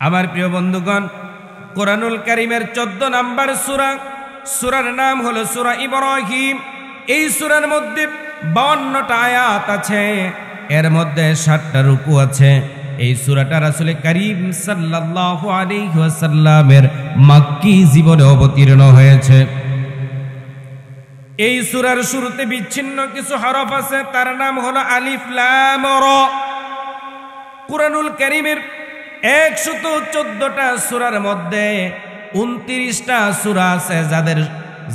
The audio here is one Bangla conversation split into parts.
আমার প্রিয় বন্ধুগণ, কোরআনুল কারীমের 14 নম্বর সূরা, সূরার নাম হলো সূরা ইব্রাহিম। এই সূরার মধ্যে 52টা আয়াত আছে, এর মধ্যে 7টা রুকু আছে। এই সূরাটা রাসূল করিম সাল্লাল্লাহু আলাইহি ওয়াসাল্লামের মক্কি জীবনে অবতীর্ণ হয়েছে। এই সূরার শুরুতে বিচ্ছিন্ন কিছু হরফ আছে, তার নাম হলো আলিফ লাম রা। কোরআনুল কারীমের 114টা সূরার মধ্যে 29টা সূরা আছে যাদের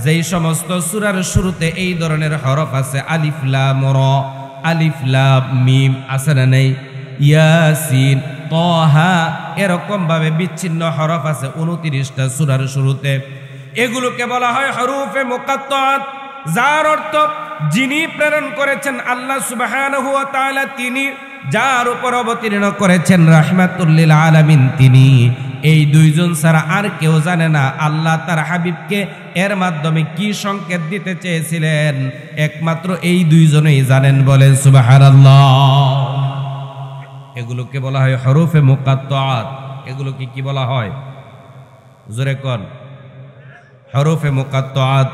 যেই সমস্ত সূরার শুরুতে এই ধরনের হরফ আছে, আলিফ লাম রা, আলিফ লাম মিম আছে না নেই, ইয়াসিন, তাহা, এরকম ভাবে বিচ্ছিন্ন হরফ আছে 29টা সূরার শুরুতে। এগুলোকে বলা হয় হরফে মুকাত্তাআত, যার অর্থ যিনি প্রেরণ করেছেন আল্লাহ সুবহানাহু ওয়া তাআলা, তিনি যার উপর অবতীর্ণ করেছেন রাহমাতুল লিল আলামিন, তিনি। এই দুইজন ছাড়া আর কেউ জানে না আল্লাহ তার হাবিবকে এর মাধ্যমে কি সংকেত দিতে চেয়েছিলেন, একমাত্র এই দুইজনেই জানেন, বলেন সুবহানাল্লাহ। এগুলোকে বলা হয় হরফে মুকাত্তাআত। এগুলোকে কি বলা হয়? জোরে কোন, হরফে মুকাত্তাআত।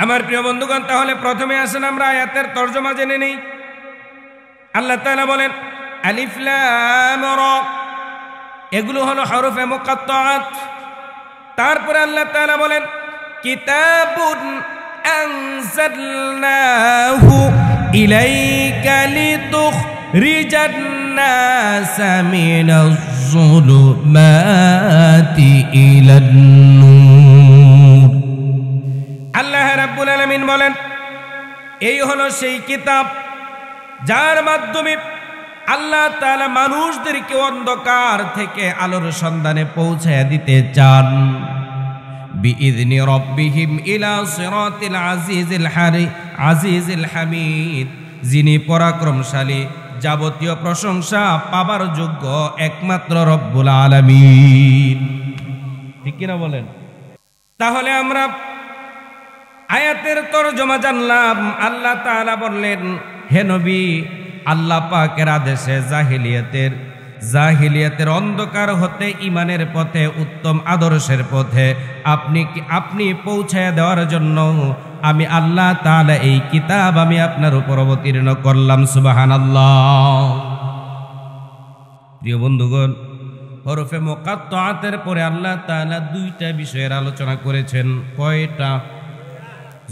আমার প্রিয় বন্ধুগণ, তাহলে প্রথমে আসেন আমরা আয়াতের তরজমা জেনে নেই। আল্লাহ তাআলা বলেন আলিফ লাম রা, এগুলো হলো হরফে মুকাত্তাআত। তারপরে আল্লাহ তাআলা বলেন কিতাবুন আনজালনাহু ইলাইকা লিতুখরিজান নাসা মিনাজ যুলুমাতি ইলান নূর। আল্লাহ রাব্বুল আলামিন বলেন এই হলো সেই কিতাব যার মাধ্যমে আল্লাহ তাআলা মানুষদেরকে অন্ধকার থেকে আলোর সন্ধানে পৌঁছায়া দিতে চান। বিইذনি রাব্বিহিম ইলা সিরাতিল আজিজিল হামিদ, যিনি পরাক্রমশালী, যাবতীয় প্রশংসা পাবার যোগ্য একমাত্র রব্বুল আলামিন। ঠিক কিনা বলেন? তাহলে আমরা আয়াতের তরজমা জানলাম। আল্লাহ তাআলা বললেন, হে নবী, আল্লাহ পাকের আদেশে জাহিলিয়াতের অন্ধকার হতে ইমানের পথে, উত্তম আদর্শের পথে আপনি পৌঁছায় দেওয়ার জন্য আমি আল্লাহ তাআলা এই কিতাব আমি আপনার উপর অবতীর্ণ করলাম। সুবহানাল্লাহ। প্রিয় বন্ধুগণ, হরফে মুকাত্তাআতের পরে আল্লাহ তাআলা 2টা বিষয়ের আলোচনা করেছেন। কয়টা?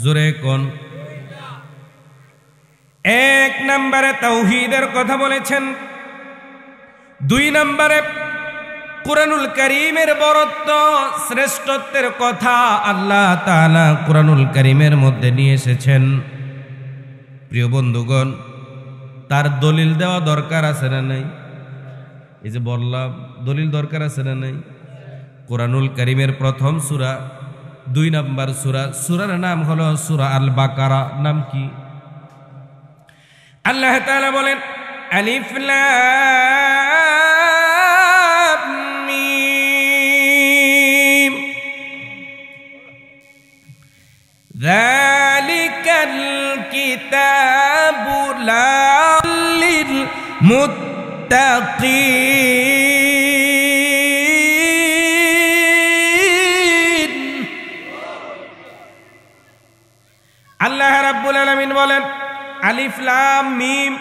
জোরে কোন। 1 নম্বরে তাওহীদের কথা বলেছেন, 2 নম্বরে কুরআনুল কারীমের বরত্ব, শ্রেষ্ঠত্বের কথা আল্লাহ তাআলা কুরআনুল কারীমের মধ্যে নিয়ে এসেছেন। প্রিয় বন্ধুগণ, তার দলিল দেওয়া দরকার আছে না নাই? এই যে বললাম, দলিল দরকার আছে না নাই? কুরআনুল কারীমের প্রথম সূরা, 2 নম্বর সূরা, সূরার নাম হলো সূরা আল বাকারা। নাম কি? আল্লাহ তাআলা বলেন আলিফ লাম মিম যালিকাল কিতাবু লা লিল মুত্তাকিন। আল্লাহ রাব্বুল আলামিন বলেন আলিফ লাম মিম,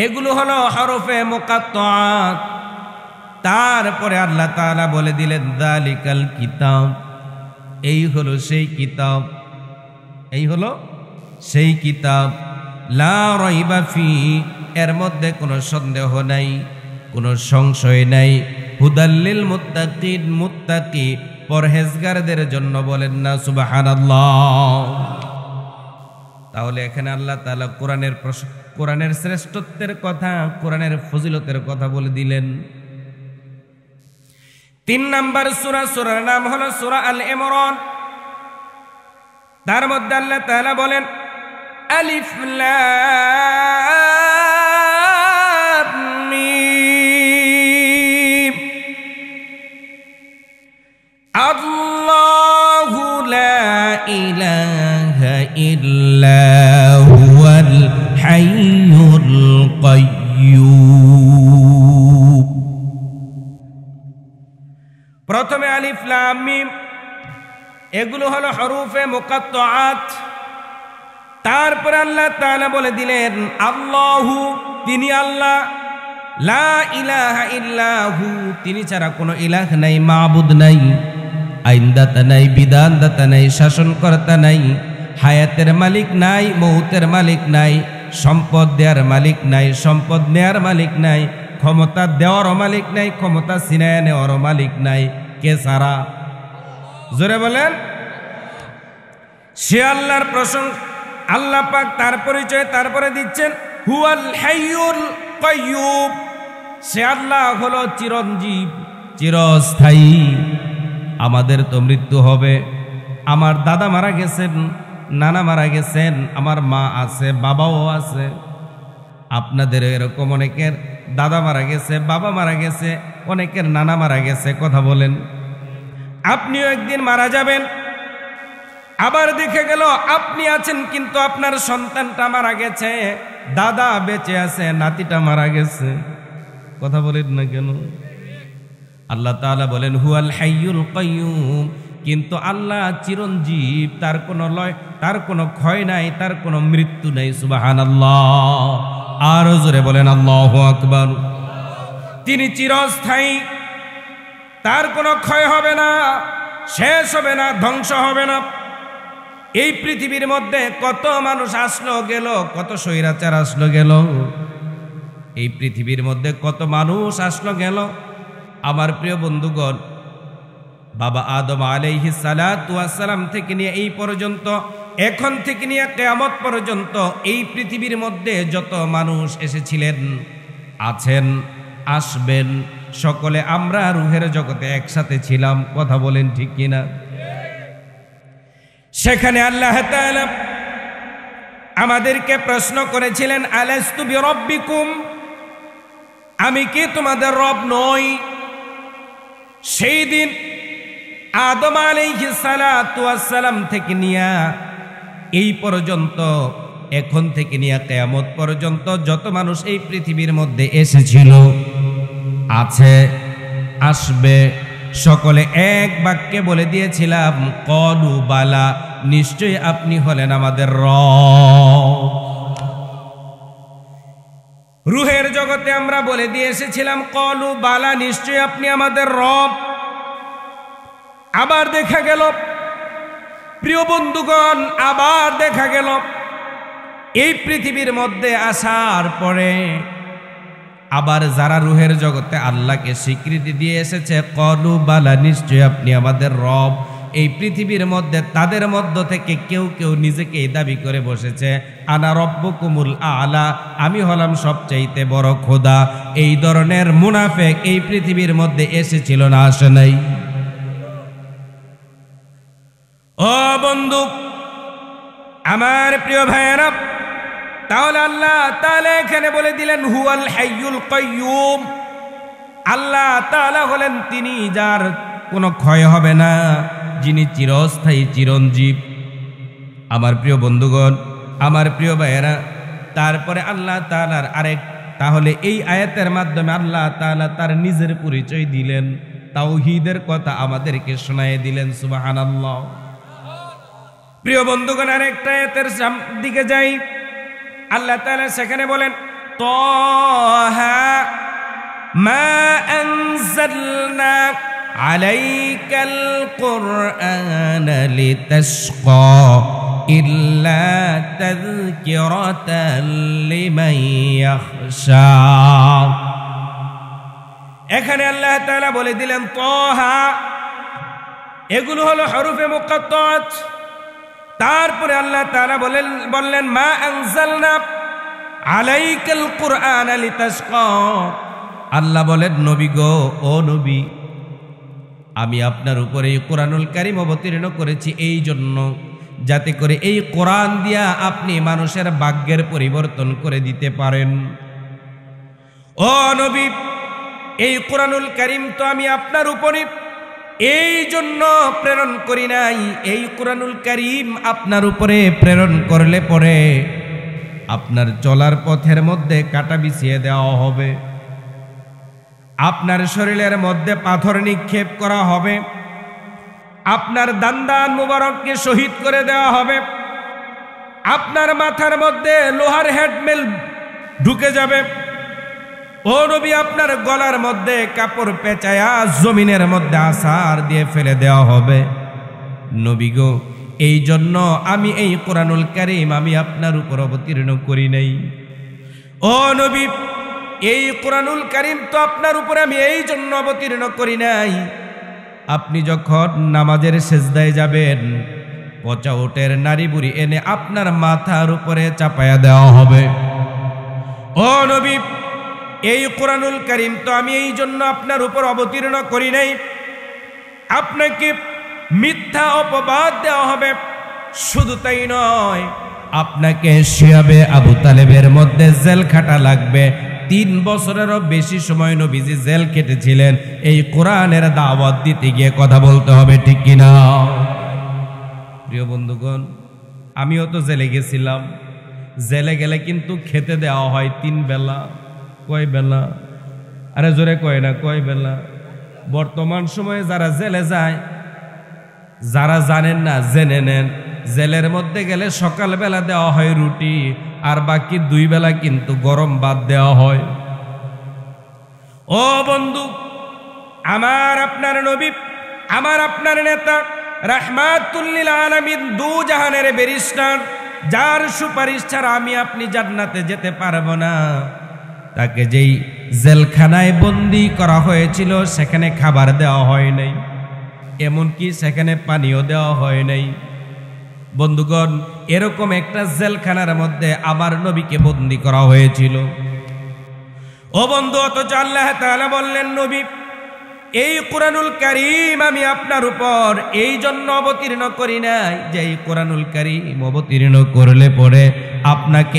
এগুলো হলো হরফে মুকাত্তাআত। তারপরে আল্লাহ তাআলা বলে দিলেন যালিকাল কিতাব, এই হলো সেই কিতাব, এই হলো সেই কিতাব, লা রাইবা ফি, এর মধ্যে কোনো সন্দেহ নাই, কোনো সংশয় নাই, হুদাল্লিল মুত্তাকিন, মুত্তাকি পরহেজগারদের জন্য। বলেন না সুবহানাল্লাহ। তাহলে এখানে আল্লাহ তাআলা কোরআনের শ্রেষ্ঠত্বের কথা, কোরআনের ফজিলতের কথা বলে দিলেন। 3 নম্বর সূরা, সূরার নাম হলো সূরা আল ইমরান। তার মধ্যে আল্লাহ তাআলা বলেন আলিফ লাম মিম আল্লাহু লা ইলাহা ইল্লা হুয়াল হাইয়ুল কাইয়্যুম। প্রথমে আলিফ লাম মিম, এগুলো হলো হরুফে মুকাত্তাআত। তারপরে আল্লাহ তাআলা বলে দিলেন আল্লাহু, তিনি আল্লাহ, লা ইলাহা ইল্লাহু, তিনি ছাড়া কোনো ইলাহ নাই, মাবুদ নাই, আইনদাতা নাই, বিধানদাতা নাই, শাসনকর্তা নাই, হায়াতের মালিক নাই, মৌতের মালিক নাই, সম্পদ দেওয়ার মালিক নাই, সম্পদ নেয়ার মালিক নাই, ক্ষমতা দেওয়ার মালিক নাই, ক্ষমতা ছিনায় নেওয়ার মালিক নাই। কে ছাড়া? জোরে বলেন। সে আল্লাহর প্রশংসা, আল্লাহ পাক তার পরিচয় তারপরে দিচ্ছেন হুয়াল হাইয়ুল কাইয়্যুম, সে আল্লাহ হলো চিরঞ্জীব, চিরস্থায়ী। আমাদের তো মৃত্যু হবে, আমার দাদা মারা গেছেন, নানা মারা গেছেন, আমার মা আছে, বাবাও আছে, আপনাদের এরকম অনেকের দাদা মারা গেছে, বাবা মারা গেছে, অনেকের নানা মারা গেছে। কথা বলেন, আপনিও একদিন মারা যাবেন। আবার দেখে গেল আপনি আছেন কিন্তু আপনার সন্তানটা মারা গেছে, দাদা বেঁচে আছে, নাতিটা মারা গেছে। কথা বলেন না কেন? আল্লাহ তাআলা বলেন হুয়াল হাইয়ুল কাইয়্যুম, কিন্তু আল্লাহ চিরঞ্জীব, তার কোনো লয়, তার কোনো ক্ষয় নাই, তার কোনো মৃত্যু নাই। সুবহানাল্লাহ। আরো জোরে বলেন আল্লাহু আকবার। তিনি চিরস্থায়ী, তার কোনো ক্ষয় হবে না, শেষ হবে না, ধ্বংস হবে না। এই পৃথিবীর মধ্যে কত মানুষ আসলো গেল, কত স্বৈরাচার আসলো গেল, এই পৃথিবীর মধ্যে কত মানুষ আসলো গেল। আমার প্রিয় বন্ধুগণ, বাবা আদম আলাইহিস সালাতু ওয়াস সালাম থেকে নিয়ে এই পর্যন্ত, এখন থেকে নিয়ে কিয়ামত পর্যন্ত এই পৃথিবীর মধ্যে যত মানুষ এসেছিলেন, আছেন, আসবেন, সকলে আমরা রূহের জগতে একসাথে ছিলাম। কথা বলেন ঠিক কিনা? সেখানে আল্লাহ তাআলা আমাদেরকে প্রশ্ন করেছিলেন আলাস্তু বিরাব্বিকুম, আমি কি তোমাদের রব নই? সেই দিন আদম আলাইহিস সালাতু ওয়াস সালাম থেকে নিয়ে এই পর্যন্ত, এখন থেকে নিয়ে কিয়ামত পর্যন্ত যত মানুষ এই পৃথিবীর মধ্যে এসেছিল, আছে, আসবে, সকলে এক বাক্যে বলে দিয়েছিলাম ক্বালু বালা, নিশ্চয়ই আপনি হলেন আমাদের রব। রূহের জগতে আমরা বলে দিয়ে এসেছিলাম ক্বালু বালা, নিশ্চয়ই আপনি আমাদের রব। আবার দেখা গেল প্রিয় বন্ধুগণ, আবার দেখা গেল এই পৃথিবীর মধ্যে আসার পরে আবার যারা রূহের জগতে আল্লাহকে স্বীকৃতি দিয়ে এসেছে ক্বালু বালা, নিশ্চয়ই আপনি আমাদের রব, এই পৃথিবীর মধ্যে তাদের মধ্য থেকে কেউ কেউ নিজেকে দাবি করে বসেছে আনা রব্বুকুমুল আলা, আমি হলাম সবচাইতে বড় খোদা। এই ধরনের মুনাফিক এই পৃথিবীর মধ্যে এসেছিল না, আসে নাই? ও বন্ধু আমার প্রিয় ভাইয়েরা, তাহলে আল্লাহ তাআলা এখানে বলে দিলেন হুয়াল হাইয়ুল কাইয়্যুম, আল্লাহ তাআলা হলেন তিনি যার কোনো ক্ষয় হবে না, যিনি চিরস্থায়ী, চিরঞ্জীব। আমার প্রিয় বন্ধুগণ, আমার প্রিয় ভাইয়েরা, তারপরে আল্লাহ তাআলার আরেক, তাহলে এই আয়াতের মাধ্যমে আল্লাহ তাআলা তার নিজের পরিচয় দিলেন, তাওহীদের কথা আমাদেরকে শোনায় দিলেন। সুবহানাল্লাহ। প্রিয় বন্ধুগণ, আরেকটা আয়াতের দিকে যাই। আল্লাহ তাআলা সেখানে বলেন তাহা মা আনজালনা আলাইকাল কুরআনা লিতাশকা ইল্লা তাযকিরাতাল লিমান ইয়াখশা। এখানে আল্লাহ তাআলা বলে দিলেন তাহা, এগুলো হলো হরফে মুকাত্তাআত। তারপরে আল্লাহ তাআলা বললেন মা আনজালনা আলাইকাল কুরআনা লিতাশকা, আল্লাহ বলেন নবী গো, ও নবী, আমি আপনার উপরে কোরআনুল কারীম অবতীর্ণ করেছি এই জন্য, যাতে করে এই কোরআন দিয়া আপনি মানুষের ভাগ্যের পরিবর্তন করে দিতে পারেন। ও নবী, এই কোরআনুল কারীম তো আমি আপনার উপরে এই জন্য প্রেরণ করি নাই, এই কোরআনুল কারীম আপনার উপরে প্রেরণ করলে পরে আপনার চলার পথের মধ্যে কাঁটা বিছিয়ে দেওয়া হবে, আপনার শরীরের মধ্যে পাথর নিক্ষেপ করা হবে, আপনার দান্দান মুবারককে শহীদ করে দেওয়া হবে, আপনার মাথার মধ্যে লোহার হেডমেল ঢুকে যাবে। ও নবী, আপনার গলার মধ্যে কাপড় পেঁচায়া জমিনের মধ্যে আছাড় দিয়ে ফেলে দেওয়া হবে। নবী গো, এই জন্য আমি এই কোরআনুল কারীম আমি আপনার উপর অবতীর্ণ করি নাই। ও নবী, এই কোরআনুল কারীম তো আপনার উপরে আমি এই জন্য অবতীর্ণ করি নাই, আপনি যখন নামাজের সেজদায় যাবেন, পচা উটের নাড়ি বুড়ি এনে আপনার মাথার উপরে চাপায়া দেওয়া হবে। ও নবী, এই কোরআনুল কারীম তো আমি এই জন্য আপনার উপর অবতীর্ণ করি নাই, আপনাকে মিথ্যা অপবাদ দেওয়া হবে। শুধু তাই নয়, আপনাকে শিয়াবে আবু তালেবের মধ্যে জেল খাটা লাগবে। 3 বছরেরও বেশি সময় নবীজি জেল কেটেছিলেন এই কোরআনের দাওয়াত দিতে গিয়ে। কথা বলতে হবে ঠিক কিনা? প্রিয় বন্ধুগণ, আমিও তো জেলে গেছিলাম। জেলে গেলে কিন্তু খেতে দেওয়া হয় 3 বেলা। কয় বেলা? আরে জোরে কয় না, কয় বেলা? বর্তমান সময়ে যারা জেলে যায়, যারা জানেন না জেনে নেন, জেলের মধ্যে গেলে সকালবেলা দেওয়া হয় রুটি, আর বাকি 2 বেলা কিন্তু গরম ভাত দেওয়া হয়। ও বন্ধু, আমার আপনার নবী, আমার আপনার নেতা, রাহমাতুল লিল আলামিন, 2 জাহানের ব্যারিস্টার, যার সুপারিশ ছাড়া আমি আপনি জান্নাতে যেতে পারবো না, তাকে যেই জেলখানায় বন্দি করা হয়েছিল সেখানে খাবার দেওয়া হয় নাই, এমনকি সেখানে পানিও দেওয়া হয় নাই। বন্ধুগণ, এরকম একটা জেলখানার মধ্যে আমার নবীকে বন্দি করা হয়েছিল। ও বন্ধু, অথচ আল্লাহ তাআলা বললেন, নবী, এই কোরআনুল কারীম আমি আপনার উপর এই জন্য অবতীর্ণ করি নাই যে এই কোরআনুল কারীম অবতীর্ণ করলে পরে আপনাকে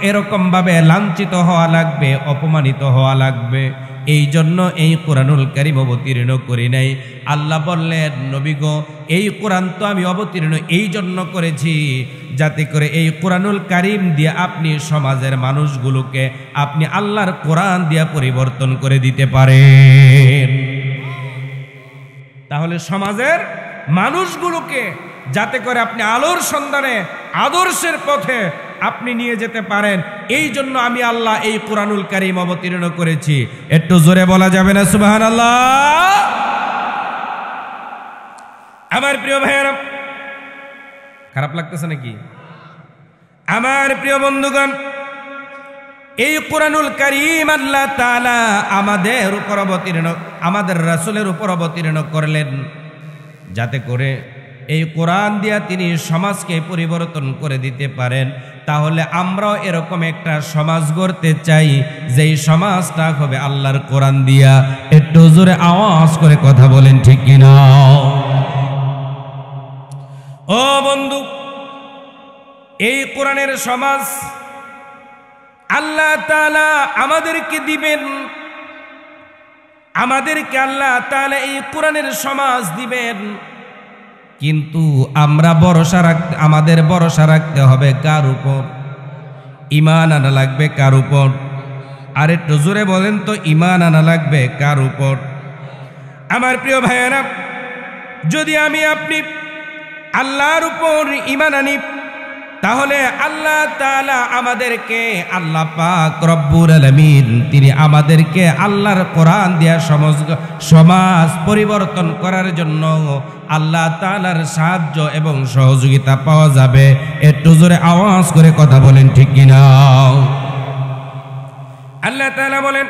এরকম ভাবে লাঞ্ছিত হওয়া লাগবে, অপমানিত হওয়া লাগবে, এই জন্য এই কোরআনুল কারীম অবতীর্ণ করি নাই। আল্লাহ বললেন, নবী গো, এই কোরআন তো আমি অবতীর্ণ এই জন্য করেছি যাতে করে এই কোরআনুল কারীম দিয়ে আপনি সমাজের মানুষগুলোকে আপনি আল্লাহর কোরআন দিয়ে পরিবর্তন করে দিতে পারেন। তাহলে সমাজের মানুষগুলোকে যাতে করে আপনি আলোর সন্ধানে আদর্শের পথে আপনি নিয়ে যেতে পারেন, এই জন্য আমি আল্লাহ এই কোরআনুল কারীম অবতীর্ণ করেছি। একটু জোরে বলা যাবে না সুবহানাল্লাহ? আমার প্রিয় ভাইয়েরা, খারাপ লাগতেছে নাকি? আমার প্রিয় বন্ধুগণ, এই কোরআনুল কারীম আল্লাহ তাআলা আমাদের উপর অবতীর্ণ, আমাদের রাসূলের উপর অবতীর্ণ করলেন যাতে করে এই কোরআন দিয়া তিনি সমাজকে পরিবর্তন করে দিতে পারেন। তাহলে আমরাও এরকম একটা সমাজ গড়তে চাই যেই সমাজটা হবে আল্লাহর কোরআন দিয়া। একটু জোরে আওয়াজ করে কথা বলেন ঠিক কিনা? ও বন্ধু, এই কোরআনের সমাজ আল্লাহ তাআলা আমাদেরকে দিবেন, আমাদেরকে আল্লাহ তাআলা এই কোরআনের সমাজ দিবেন, কিন্তু আমরা আমাদের ভরসা রাখতে হবে কার উপর? ঈমান আনা লাগবে কার উপর? আর একটু জোরে বলেন তো, ঈমান আনা লাগবে কার উপর? আমার প্রিয় ভাইয়েরা, যদি আমি আপনি আল্লাহর উপর ঈমান আনি, তাহলে আল্লাহ তাআলা আমাদেরকে, আল্লাহ পাক রব্বুল আলামিন, তিনি আমাদেরকে আল্লাহর কোরআন দিয়া সমাজ পরিবর্তন করার জন্য আল্লাহ তাআলার সাহায্য এবং সহযোগিতা পাওয়া যাবে। একটু জোরে আওয়াজ করে কথা বলেন ঠিক কিনা? আল্লাহ তাআলা বলেন,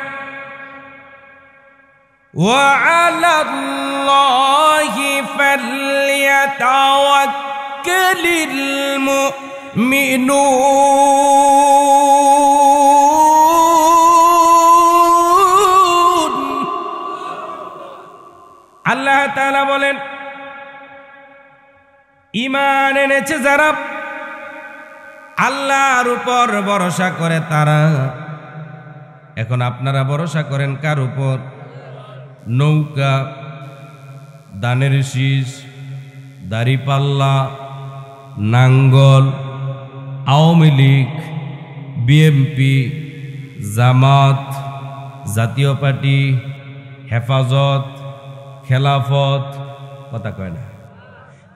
ওয়া আলাল্লাহি ফালইয়াতাওয়াক্কালিল মুমিনুন। আল্লাহ তাআলা বলেন, ঈমান এনেছে যারা, আল্লাহর উপর ভরসা করে তারা। এখন আপনারা ভরসা করেন কার উপর? নৌকা, ধানের শীষ, দাড়িপাল্লা, নাঙ্গল, আওয়ামী লীগ, বিএনপি, জামাত, জাতীয় পার্টি, হেফাজত, খেলাফত, কথা কয় না,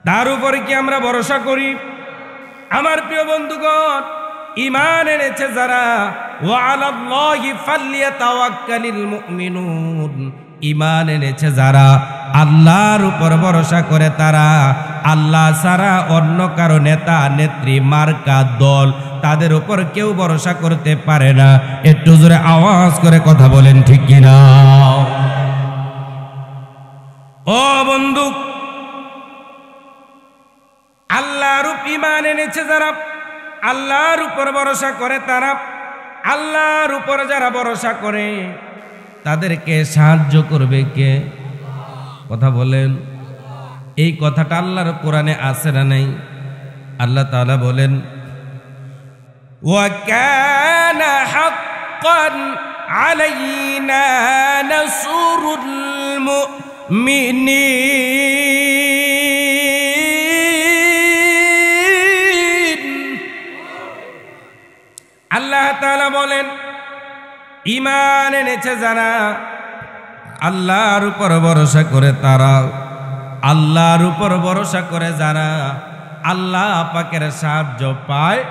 তার উপরে কি আমরা ভরসা করি? আমার প্রিয় বন্ধুগণ, ঈমান এনেছে যারা, ওয়া আলাল্লাহি ফালইয়াতাওয়াক্কালিল মুমিনুন, ঈমান এনেছে যারা, আল্লাহর উপর ভরসা করে তারা, আল্লাহ ছাড়া অন্য কারো নেতা নেত্রী মার্কা দল তাদের উপর কেউ ভরসা করতে পারে না। একটু জোরে আওয়াজ করে কথা বলেন ঠিক কিনা? ও বন্ধু, আল্লাহর উপর ঈমান এনেছে যারা, আল্লাহর উপর ভরসা করে তারা, আল্লাহর উপর যারা ভরসা করে তাদেরকে সাহায্য করবে কে? কথা বলেন। এই কথাটা আল্লাহর কোরআনে আছে না নাই? আল্লাহ তাআলা বলেন, ওয়া কানা হাক্কান আলাইনা নাসরুল মুমিনিন। আল্লাহ তাআলা বলেন, ঈমান এনেছে যারা, আল্লাহর উপর ভরসা করে তারা, আল্লাহর উপর ভরসা করে যারা, আল্লাহ পাকের সাহায্য পায়।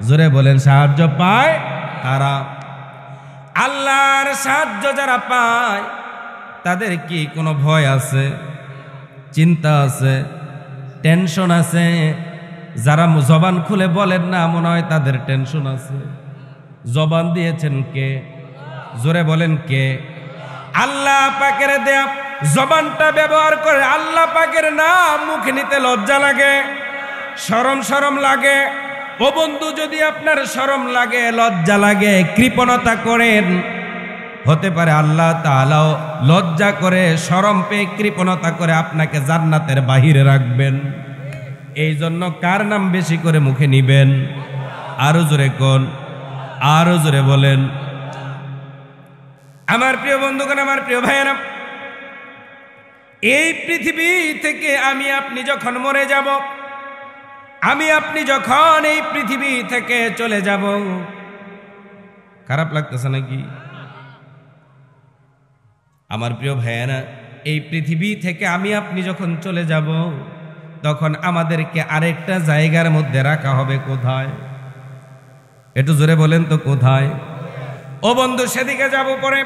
জোরে বলেন, সাহায্য পায় তারা। আল্লাহর সাহায্য যারা পায় তাদের কি কোনো ভয় আছে, চিন্তা আছে, টেনশন আছে? যারা জবান খুলে বলেন না, মনে হয় তাদের টেনশন আছে। জবান দিয়েছেন কে? জোরে বলেন কে? আল্লাহ পাকের দেয়া জবানটা ব্যবহার করে আল্লাহ পাকের নাম মুখে নিতে লজ্জা লাগে, শরম শরম লাগে। ও বন্ধু, যদি আপনার শরম লাগে, লজ্জা লাগে, কৃপণতা করেন, হতে পারে আল্লাহ তাআলাও লজ্জা করে, শরম পেয়ে, কৃপণতা করে আপনাকে জান্নাতের বাহিরে রাখবেন। এই জন্য কার নাম বেশি করে মুখে নিবেন? আরো জোরে কোন, আরো জোরে বলেন। আমার প্রিয় বন্ধুগণ, আমার প্রিয় ভাইয়েরা, এই পৃথিবী থেকে আমি আপনি যখন মরে যাব, আমি আপনি যখন এই পৃথিবী থেকে চলে যাব, খারাপ লাগতেছে নাকি? আমার প্রিয় ভাইয়েরা, এই পৃথিবী থেকে আমি আপনি যখন চলে যাব, তখন আমাদেরকে আরেকটা জায়গার মধ্যে রাখা হবে। কোথায়? একটু জোরে বলেন তো, কোথায়? ও বন্ধু, সেদিকে যাব পরে,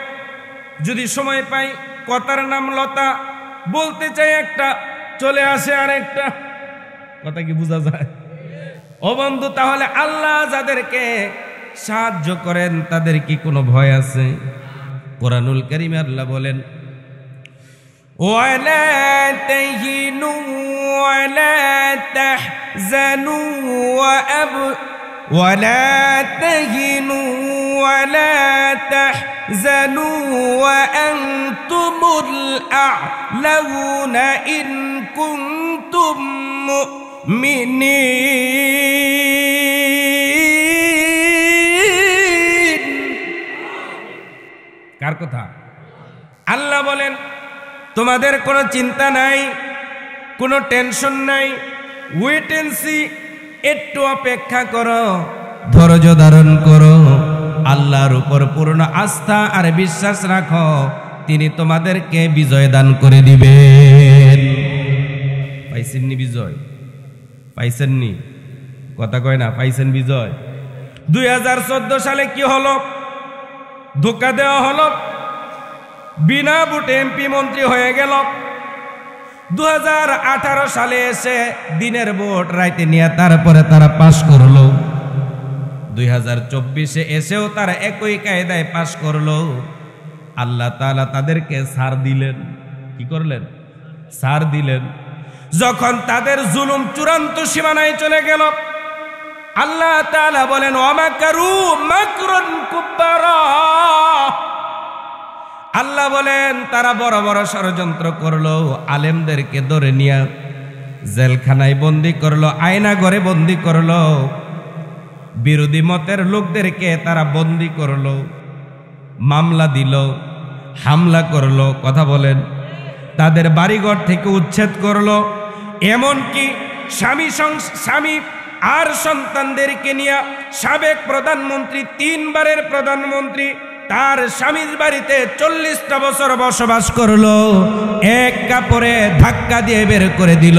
যদি সময় পাই। কথার নাম লতা, বলতে চাই একটা, চলে আসে আরেকটা। কথা কি বোঝা যায়? ও বন্ধু, তাহলে আল্লাহ যাদেরকে সাহায্য করেন তাদের কি কোনো ভয় আছে? কোরআনুল কারীমে আল্লাহ বলেন, ওয়ালা তাহিনু ওয়ালা তাহজানু ولا تهنوا ولا تحزنوا وأنتم الأعلون إن كنتم مؤمنين। কার কথা? আল্লাহ বলেন, তোমাদের কোনো চিন্তা নাই, কোনো টেনশন নাই, ওয়েট এন্ড সি, একটু অপেক্ষা করো, ধৈর্য ধারণ করো, আল্লাহর উপর পূর্ণ আস্থা আর বিশ্বাস রাখো, তিনি তোমাদেরকে বিজয় দান করে দিবেন। পাইছেননি বিজয়? পাইছেননি? কথা কয় না, পাইছেন বিজয়? 2014 সালে কি হলো? ধোঁকা দেওয়া হলো, বিনা ভোটে এমপি মন্ত্রী হয়ে গেল। 2018 সালে এসে দিনের ভোট রাইতে নিয়ে তারপরে তারা পাশ করলো। 2024-এ এসেও তারা একই কায়দায় পাশ করলো। আল্লাহ তাআলা তাদেরকে ছাড় দিলেন। কি করলেন? ছাড় দিলেন। যখন তাদের জুলুম চূড়ান্ত সীমানায় চলে গেল, আল্লাহ তাআলা বলেন, ওয়ামাকারু মাকরুন কুব্বারা। আল্লাহ বলেন, তারা বড় বড় ষড়যন্ত্র করলো, আলেমদেরকে ধরে নিয়ে জেলখানায় বন্দি করলো, আয়না ঘরে বন্দি করলো, বিরোধী মতের লোকদেরকে তারা বন্দি করলো, মামলা দিল, হামলা করলো। কথা বলেন, তাদের বাড়িঘর থেকে উচ্ছেদ করলো, এমনকি স্বামী আর সন্তানদেরকে নিয়ে সাবেক প্রধানমন্ত্রী, 3 বারের প্রধানমন্ত্রী তার স্বামীর বাড়িতে 40টা বছর বসবাস করলো, এক কাপড়ে ধাক্কা দিয়ে বের করে দিল।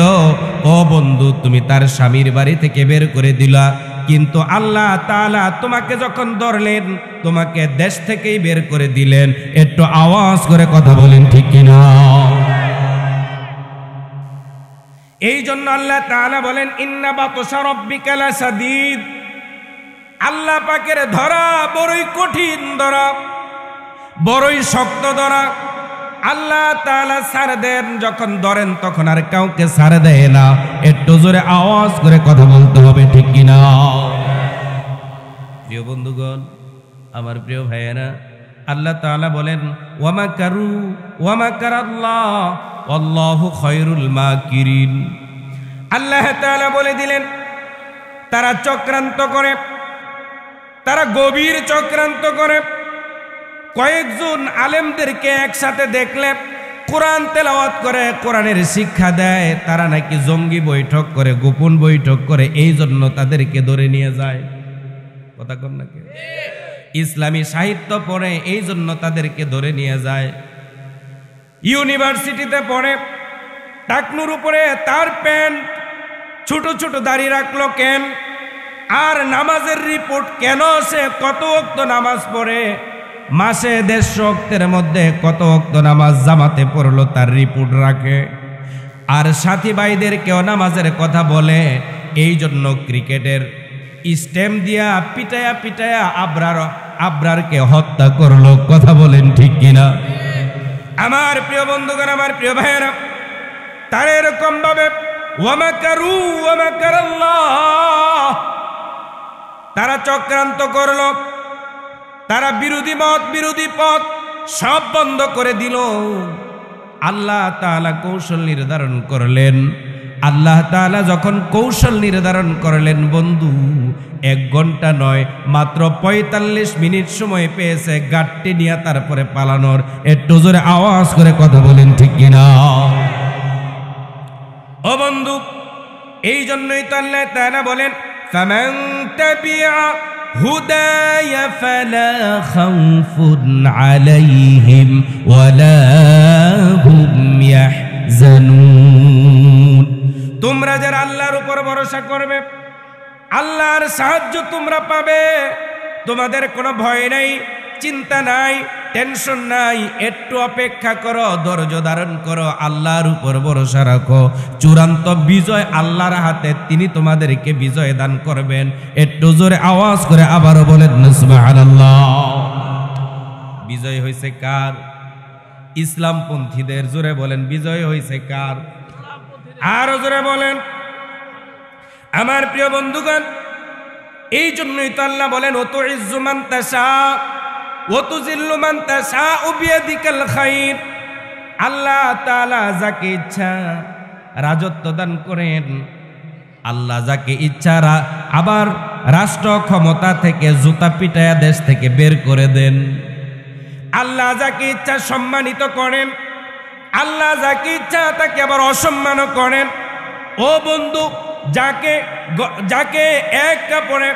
ও বন্ধু, তুমি তার স্বামীর বাড়ি থেকে বের করে দিলা, কিন্তু আল্লাহ তাআলা তোমাকে যখন ধরলেন তোমাকে দেশ থেকেই বের করে দিলেন। একটু আওয়াজ করে কথা বলেন ঠিক কিনা? এই জন্য আল্লাহ তাআলা বলেন ইন্না বাতশা রাব্বিকা লাশাদীদ। আল্লাহ পাকের ধরা বড়ই কঠিন ধরা, বড়ই শক্ত ধরা। আল্লাহ তাআলা ছাড় দেন, যখন ধরেন তখন আর কাউকে ছাড় দেয় না। একটু জোরে আওয়াজ করে কথা বলতে হবে ঠিক কিনা? প্রিয় বন্ধুগণ, আমার প্রিয় ভাইয়েরা, আল্লাহ তাআলা বলেন ওয়া মাকারু ওয়া মাকারাল্লাহ আল্লাহু খায়রুল মাকিরিন। আল্লাহ তাআলা বলে দিলেন তারা চক্রান্ত করে, তারা গভীর চক্রান্ত করে। কয়েকজন আলেমদেরকে একসাথে দেখলে কোরআন তেলাওয়াত করে, কোরআনের শিক্ষা দেয়, তারা নাকি জঙ্গি বৈঠক করে, গোপন বৈঠক করে, এই জন্য তাদেরকে ধরে নিয়ে যায়। কথা কন নাকি? ইসলামী সাহিত্য পড়ে, এই জন্য তাদেরকে ধরে নিয়ে যায়। ইউনিভার্সিটিতে পড়ে, টাকনুর উপরে তার প্যান্ট, ছোট ছোট দাড়ি রাখলো কেন? আর নামাজের রিপোর্ট কেন? সে কত ওয়াক্ত নামাজ পড়ে, মাসে 150 ওয়াক্তের মধ্যে কত ওয়াক্ত নামাজ জামাতে পড়লো তার রিপোর্ট রাখে। আর সাথী ভাইদেরকেও নামাজের কথা বলে। এই জন্য ক্রিকেটের স্টেম দিয়া পিটায়া পিটায়া আবরারকে হত্যা করলো। কথা বলেন ঠিক কিনা? আমার প্রিয় বন্ধুগণ, আমার প্রিয় ভাইয়েরা, তার এরকম ভাবে ওয়া মাকারু ওয়া মাকারাল্লাহ, তারা চক্রান্ত করলো, তারা বিরোধী মত বিরোধী পথ সব বন্ধ করে দিল। আল্লাহ তাআলা কৌশল নির্ধারণ করলেন। আল্লাহ তাআলা যখন কৌশল নির্ধারণ করলেন বন্ধু, 1 ঘন্টা নয়, মাত্র 45 মিনিট সময় পেয়েছে গাট্টি নিয়ে তারপরে পালানোর। একটু জোরে আওয়াজ করে কথা বলেন ঠিক কিনা? ও বন্ধু, এই জন্যই তো আল্লাহ তাআলা বলেন ফামান তাবিআ হুদায়া ফালা খাউফুন আলাইহিম ওয়ালা হুম ইয়াহজানুন। তোমরা যারা আল্লাহর উপর ভরসা করবে, আল্লাহর সাহায্য তোমরা পাবে, তোমাদের কোনো ভয় নাই, চিন্তা নাই, টেনশন নাই। একটু অপেক্ষা করো, ধৈর্য ধারণ করো, আল্লাহর উপর ভরসা রাখো। চূড়ান্ত বিজয় আল্লাহর হাতে, তিনি তোমাদেরকে বিজয় দান করবেন। একটু জোরে আওয়াজ করে আবারও বলেন সুবহানাল্লাহ। বিজয় হয়েছে কার? ইসলামপন্থীদের। জোরে বলেন বিজয় হয়েছে কার? আরো জোরে বলেন। আমার প্রিয় বন্ধুগণ, এই জন্যই তো আল্লাহ বলেন ওয়াতুইজ্জু মান তাশা ওয়াতুযিল্লু মান তাশা বিয়াদিকাল খায়র। আল্লাহ তাআলা যাকে ইচ্ছা রাজত্ব দান করেন, আল্লাহ যাকে ইচ্ছা আবার রাষ্ট্র ক্ষমতা থেকে জুতা পিটায়া দেশ থেকে বের করে দেন। আল্লাহ যাকে ইচ্ছা সম্মানিত করেন, আল্লাহ যাকে ইচ্ছা তাকে আবার অসম্মান করেন। ও বন্ধু, যাকে এক কাপড়ে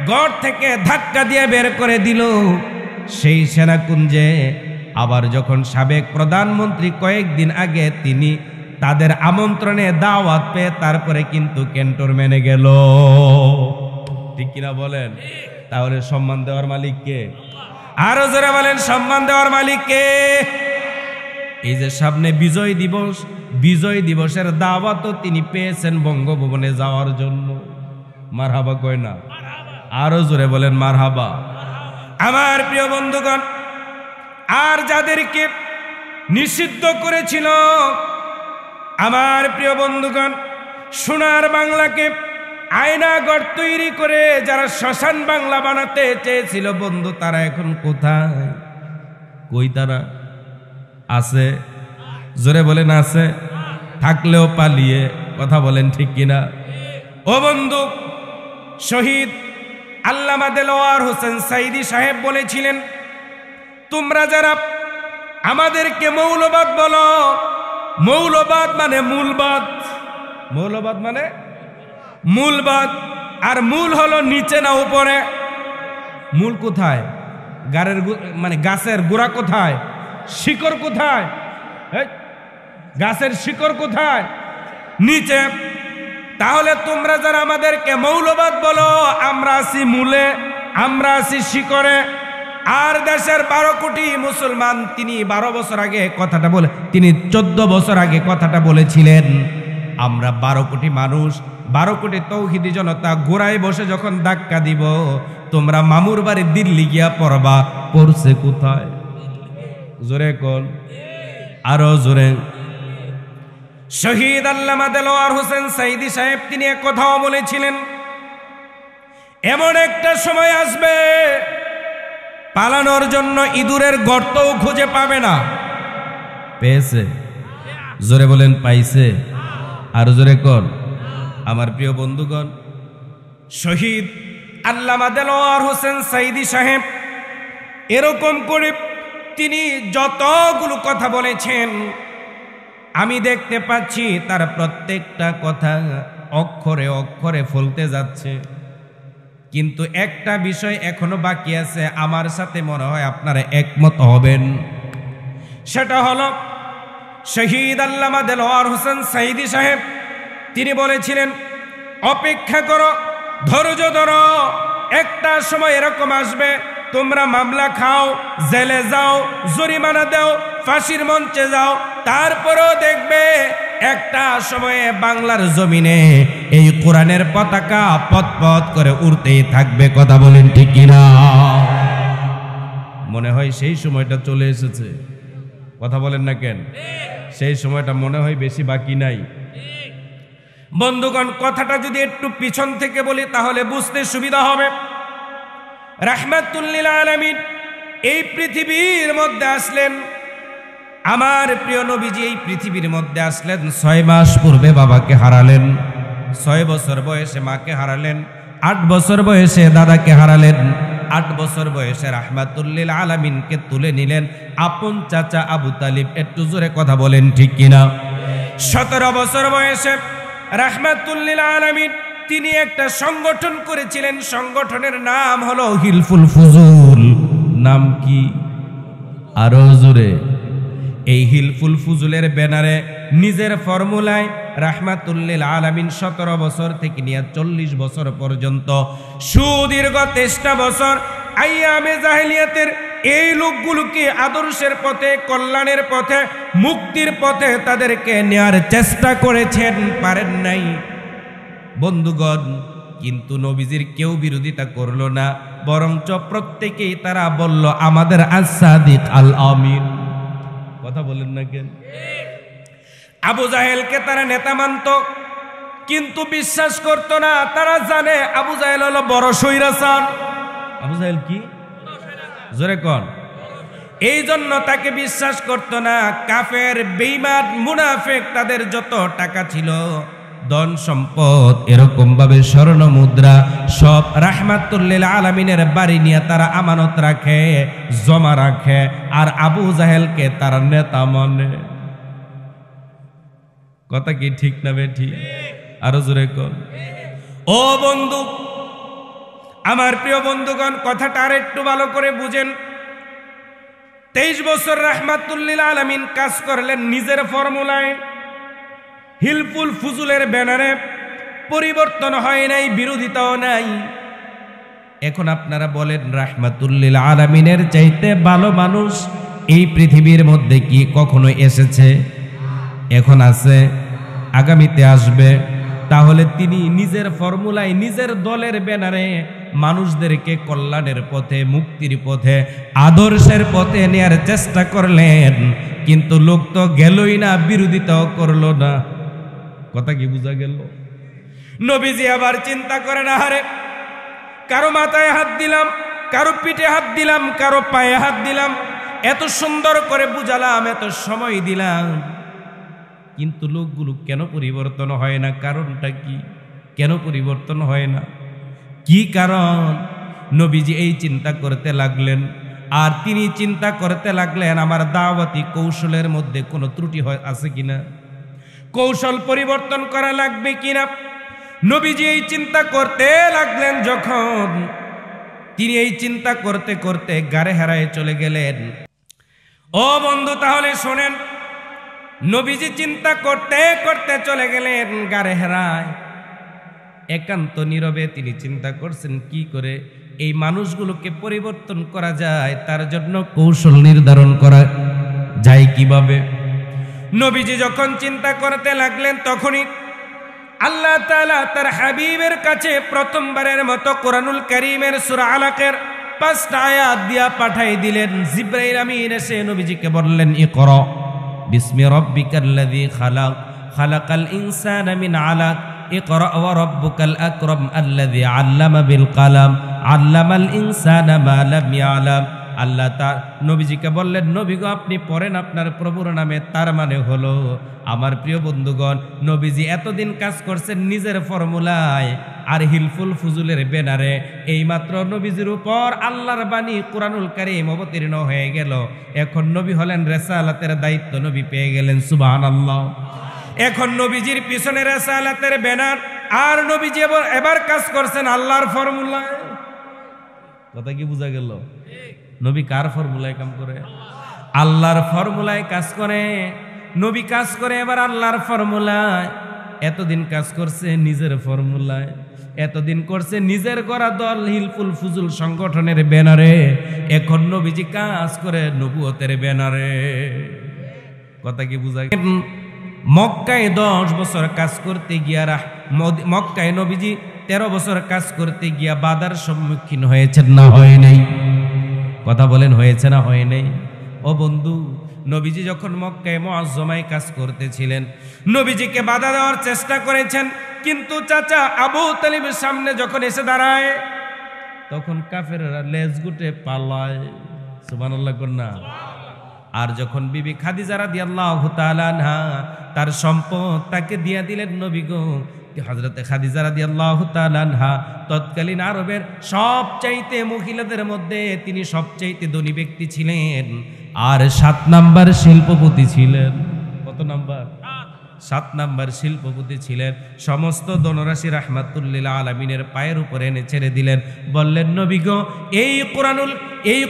ঘর থেকে ধাক্কা দিয়ে বের করে দিল, সেই সেনাকুঞ্জে আবার যখন সাবেক প্রধানমন্ত্রী কয়েকদিন আগে তিনি তাদের আমন্ত্রণে দাওয়াত পেয়ে তারপরে কিন্তু ক্যান্টনমেন্টে গেল। ঠিক কিনা বলেন? তাহলে সম্মান দেওয়ার মালিক কে? আরো জোরে বলেন সম্মান দেওয়ার মালিক কে? এই যে সামনে বিজয় দিবস, বিজয় দিবসের দাওয়াতও তিনি পেয়েছেন বঙ্গভবনে যাওয়ার জন্য। মারহাবা কয় না? আরো জোরে বলেন মারহাবা। আমার প্রিয় বন্ধুগণ, আর যাদেরকে নিষিদ্ধ করেছিল, আমার প্রিয় বন্ধুগণ, সোনার বাংলাকে আয়নাঘর তৈরি করে যারা শ্মশান বাংলা বানাতে চেয়েছিল বন্ধু, তারা এখন কোথায়? কই তারা? আছে? জোরে বলেন আছে? থাকলেও পালিয়ে। কথা বলেন ঠিক কিনা? ও বন্ধু, শহীদ আল্লামা দেলোয়ার হোসেন সাইদি সাহেব বলেছিলেন, তোমরা যারা আমাদেরকে মৌলবাদ বলো, মৌলবাদ মানে মূলবাদ, মৌলবাদ মানে মূলবাদ। আর মূল হলো নিচে না উপরে? মূল কোথায়? মানে গাছের গোড়া কোথায়, শিকড় কোথায়? গাছের শিকড় কোথায়? নিচে। তাহলে তোমরা যারা আমাদেরকে মৌলবাদ বলো, আমরা আছি মূলে, আমরা আছি শিকড়ে। আর দেশের 12 কোটি মুসলমান, তিনি 12 বছর আগে কথাটা বলে, তিনি 14 বছর আগে কথাটা বলেছিলেন, আমরা 12 কোটি মানুষ, 12 কোটি তৌহিদি জনতা গোড়ায় বসে যখন ধাক্কা দিব, তোমরা মামুর বাড়ি দিল্লি গিয়া পড়বা, পড়ছে কোথায়? জোরে কোন, আরো জোরে। শহীদ আল্লামা দেলোয়ার হোসেন সাইদি সাহেব তিনি এক কথাও বলেছিলেন, এমন একটা সময় আসবে পালানোর জন্য ইঁদুরের গর্তও খুঁজে পাবে না। পেয়েছে? জোরে বলেন পাইছে? আরো জোরে কোন। আমার প্রিয় বন্ধুগণ, শহীদ আল্লামা দেলোয়ার হোসেন সাইদি সাহেব এরকম করে তিনি যতগুলো কথা বলেছেন, আমি দেখতে পাচ্ছি তার প্রত্যেকটা কথা অক্ষরে অক্ষরে ফলতে যাচ্ছে। কিন্তু একটা বিষয় এখনো বাকি আছে, আমার সাথে মনে হয় আপনারা একমত হবেন। সেটা হলো শহীদ আল্লামা দেলোয়ার হোসেন সাইদি সাহেব তিনি বলেছিলেন, অপেক্ষা করো, ধৈর্য ধরো, একটা সময় এরকম আসবে তোমরা মামলা খাও, জেলে যাও, জরিমানা দাও, ফাঁসির মঞ্চে যাও, তারপরেও দেখবে একটা সময়ে বাংলার জমিনে এই কোরআনের পতাকা পথ করে উড়তেই থাকবে। কথা বলেন ঠিক কিনা? মনে হয় সেই সময়টা চলে এসেছে। কথা বলেন না কেন? সেই সময়টা মনে হয় বেশি বাকি নাই। বন্ধুগণ, কথাটা যদি একটু পিছন থেকে বলি তাহলে বুঝতে সুবিধা হবে। রাহমাতুল লিল আলামিন এই পৃথিবীর মধ্যে আসলেন, আমার প্রিয় নবীজি এই পৃথিবীর মধ্যে আসলেন 6 মাস পূর্বে বাবাকে হারালেন, 6 বছর বয়সে মাকে হারালেন, 8 বছর বয়সে দাদাকে হারালেন, 8 বছর বয়সে রাহমাতুল লিল আলামিনকে তুলে নিলেন আপন চাচা আবু তালিব। একটু জোরে কথা বলেন ঠিক কিনা? 17 বছর বয়সে রাহমাতুল লিল আলামিন তিনি একটা সংগঠন করেছিলেন, সংগঠনের নাম হলো হিলফুল ফুজুল। নাম কি? আরো জোরে। এই হিলফুল ফুজুলের ব্যানারে নিজের ফর্মুলায় রাহমাতুল লিল আলামিন 17 বছর থেকে নিয়ে 40 বছর পর্যন্ত সুদীর্ঘ 23টা বছর আইয়ামে জাহেলিয়াতের এই লোকগুলোকে আদর্শের পথে, কল্যাণের পথে, মুক্তির পথে তাদেরকে নেয়ার চেষ্টা করেছেন, পারেন নাই। বন্ধুগণ, কিন্তু নবীজির কেউ বিরোধিতা করলো না, বরঞ্চ প্রত্যেকেই তারা বলল আমাদের আস-সাদিক আল আমিন। কথা বলেন না কেন? আবু জাহেলকে তারা নেতা মানত, কিন্তু বিশ্বাস করতো না। তারা জানে আবু জাহেল হলো বড় স্বৈরাচার। আবু জাহেল কি? জোরে কোন। এই জন্য তাকে বিশ্বাস করতো না। কাফের, বেঈমান, মুনাফিক তাদের যত টাকা ছিল, ধন সম্পদ, এরকম ভাবে স্বর্ণ মুদ্রা সব রাহমাতুল লিল আলামিনের বাড়ি নিয়ে তারা আমানত রাখে, জমা রাখে, আর আবু জাহেলকে তারা নেতা মানে। কথা কি ঠিক না বেঠিক? আরো জোরে কোন। ও বন্ধু, আমার প্রিয় বন্ধুগণ, কথাটা আর একটু ভালো করে বুঝেন। 23 বছর রাহমাতুল লিল আলামিন কাজ করলেন নিজের ফর্মুলায়, হিলফুল ফুজুলের ব্যানারে। পরিবর্তন হয় নাই, বিরোধিতাও নাই। এখন আপনারা বলেন, রাহমাতুল লিল আলামিনের চাইতে ভালো মানুষ এই পৃথিবীর মধ্যে কি কখনো এসেছে? এখন আছে, আগামীতে আসবে। তাহলে তিনি নিজের ফর্মুলায়, নিজের দলের ব্যানারে মানুষদেরকে কল্যাণের পথে, মুক্তির পথে, আদর্শের পথে নেয়ার চেষ্টা করলেন, কিন্তু লোক তো গেলই না, বিরোধিতাও করলো না। কথা কি বোঝা গেল? নবীজি আবার চিন্তা করেন, আহারে কারো মাথায় হাত দিলাম, কারো পিঠে হাত দিলাম, কারো পায়ে হাত দিলাম, এত সুন্দর করে বুঝালাম, এত সময় দিলাম, কিন্তু লোকগুলো কেন পরিবর্তন হয় না? কারণটা কি? কেন পরিবর্তন হয় না? কি কারণ? নবীজি এই চিন্তা করতে লাগলেন। আর তিনি চিন্তা করতে লাগলেন আমার দাওয়াতি কৌশলের মধ্যে কোনো ত্রুটি আছে কিনা, কৌশল পরিবর্তন করা লাগবে কিনা। নবীজি এই চিন্তা করতে লাগলেন। যখন তিনি এই চিন্তা করতে করতে গাড়ে হারায় চলে গেলেন। ও বন্ধু, তাহলে শোনেন, নবীজি চিন্তা করতে করতে চলে গেলেন গাড়ে হারায়। একান্ত নীরবে তিনি চিন্তা করছেন কি করে এই মানুষগুলোকে পরিবর্তন করা যায়, তার জন্য কৌশল নির্ধারণ করা যায় কিভাবে। নবীজি যখন চিন্তা করতে লাগলেন, তখনই আল্লাহ তাআলা তার হাবিবের কাছে প্রথমবারের মতো কোরআনুল কারীমের সূরা আলাকের 5টা আয়াত দিয়া পাঠাই দিলেন। জিবরাইল আমিন এসে নবীজিকে বললেন, ইকরা বিসমি রাব্বিকাল্লাযী খালাক খালাকাল ইনসানা মিন আলাক ইকরা ওয়া রাব্বুকাল আকরাম আল্লাযী আল্লামা বিল কলম আল্লামাল ইনসানা মা লাম ইয়ালাম। আল্লাহ তার নবীজিকে বললেন, নবী গো, আপনি পড়েন আপনার প্রভুর নামে। তার মানে হলো, আমার প্রিয় বন্ধুগণ, নবীজি এতদিন কাজ করছেন নিজের ফর্মুলায় আর হিলফুল ফুজুলের ব্যানারে। এইমাত্র নবীজির উপর আল্লাহর বাণী কুরআনুল কারীম অবতীর্ণ হয়ে গেল। এখন নবী হলেন, রিসালাতের দায়িত্ব নবী পেয়ে গেলেন। সুবহানাল্লাহ। এখন নবীজির পিছনে রিসালাতের ব্যানার, আর নবীজি এবার কাজ করছেন আল্লাহর ফর্মুলায়। কথা কি বোঝা গেল? নবী কার ফর্মুলায় কাজ করে? আল্লাহর ফর্মুলায় কাজ করে। নবী কাজ করে এবার আল্লাহর ফর্মুলায়। এতদিন কাজ করছে নিজের ফর্মুলায়, এতদিন করছে নিজের গড়া দল হিলফুল ফুজুল সংগঠনের ব্যানারে। এখন নবীজি কাজ করে নবুয়তের ব্যানারে। কথা কি বুঝা গেল? মক্কায় 10 বছর কাজ করতে গিয়া মক্কায় নবীজি 13 বছর কাজ করতে গিয়া বাধার সম্মুখীন হয়েছেন না হয় নাই? কথা বলেন, হয়েছে না হয় নাই? ও বন্ধু, নবীজি যখন মক্কায় মুআজ্জমায় কাজ করতেছিলেন, নবীজিকে বাধা দেওয়ার চেষ্টা করেছেন, কিন্তু চাচা আবু তালিবের সামনে যখন এসে দাঁড়ায়, তখন কাফেররা লেজ গুটে পালায়। সুবহানাল্লাহ কন্যা। আর যখন বিবি খাদিজা রাদিয়াল্লাহু তাআলা আনহা তার সম্পদ তাকে দিয়া দিলেন, নবী গো, হযরতে খাদিজা রাদিয়াল্লাহু তাআলা আনহা তৎকালীন আরবের সবচাইতে মহিলাদের মধ্যে তিনি সবচাইতে ধনী ব্যক্তি ছিলেন, আর 7 নাম্বার শিল্পপতি ছিলেন। কত নাম্বার? 7 নাম্বার শিল্পপতি ছিলেন। সমস্ত ধনরাশি রাহমাতুল্লিল আলামিনের পায়ের উপরে এনে ছেড়ে দিলেন। বললেন, নবী গো, এই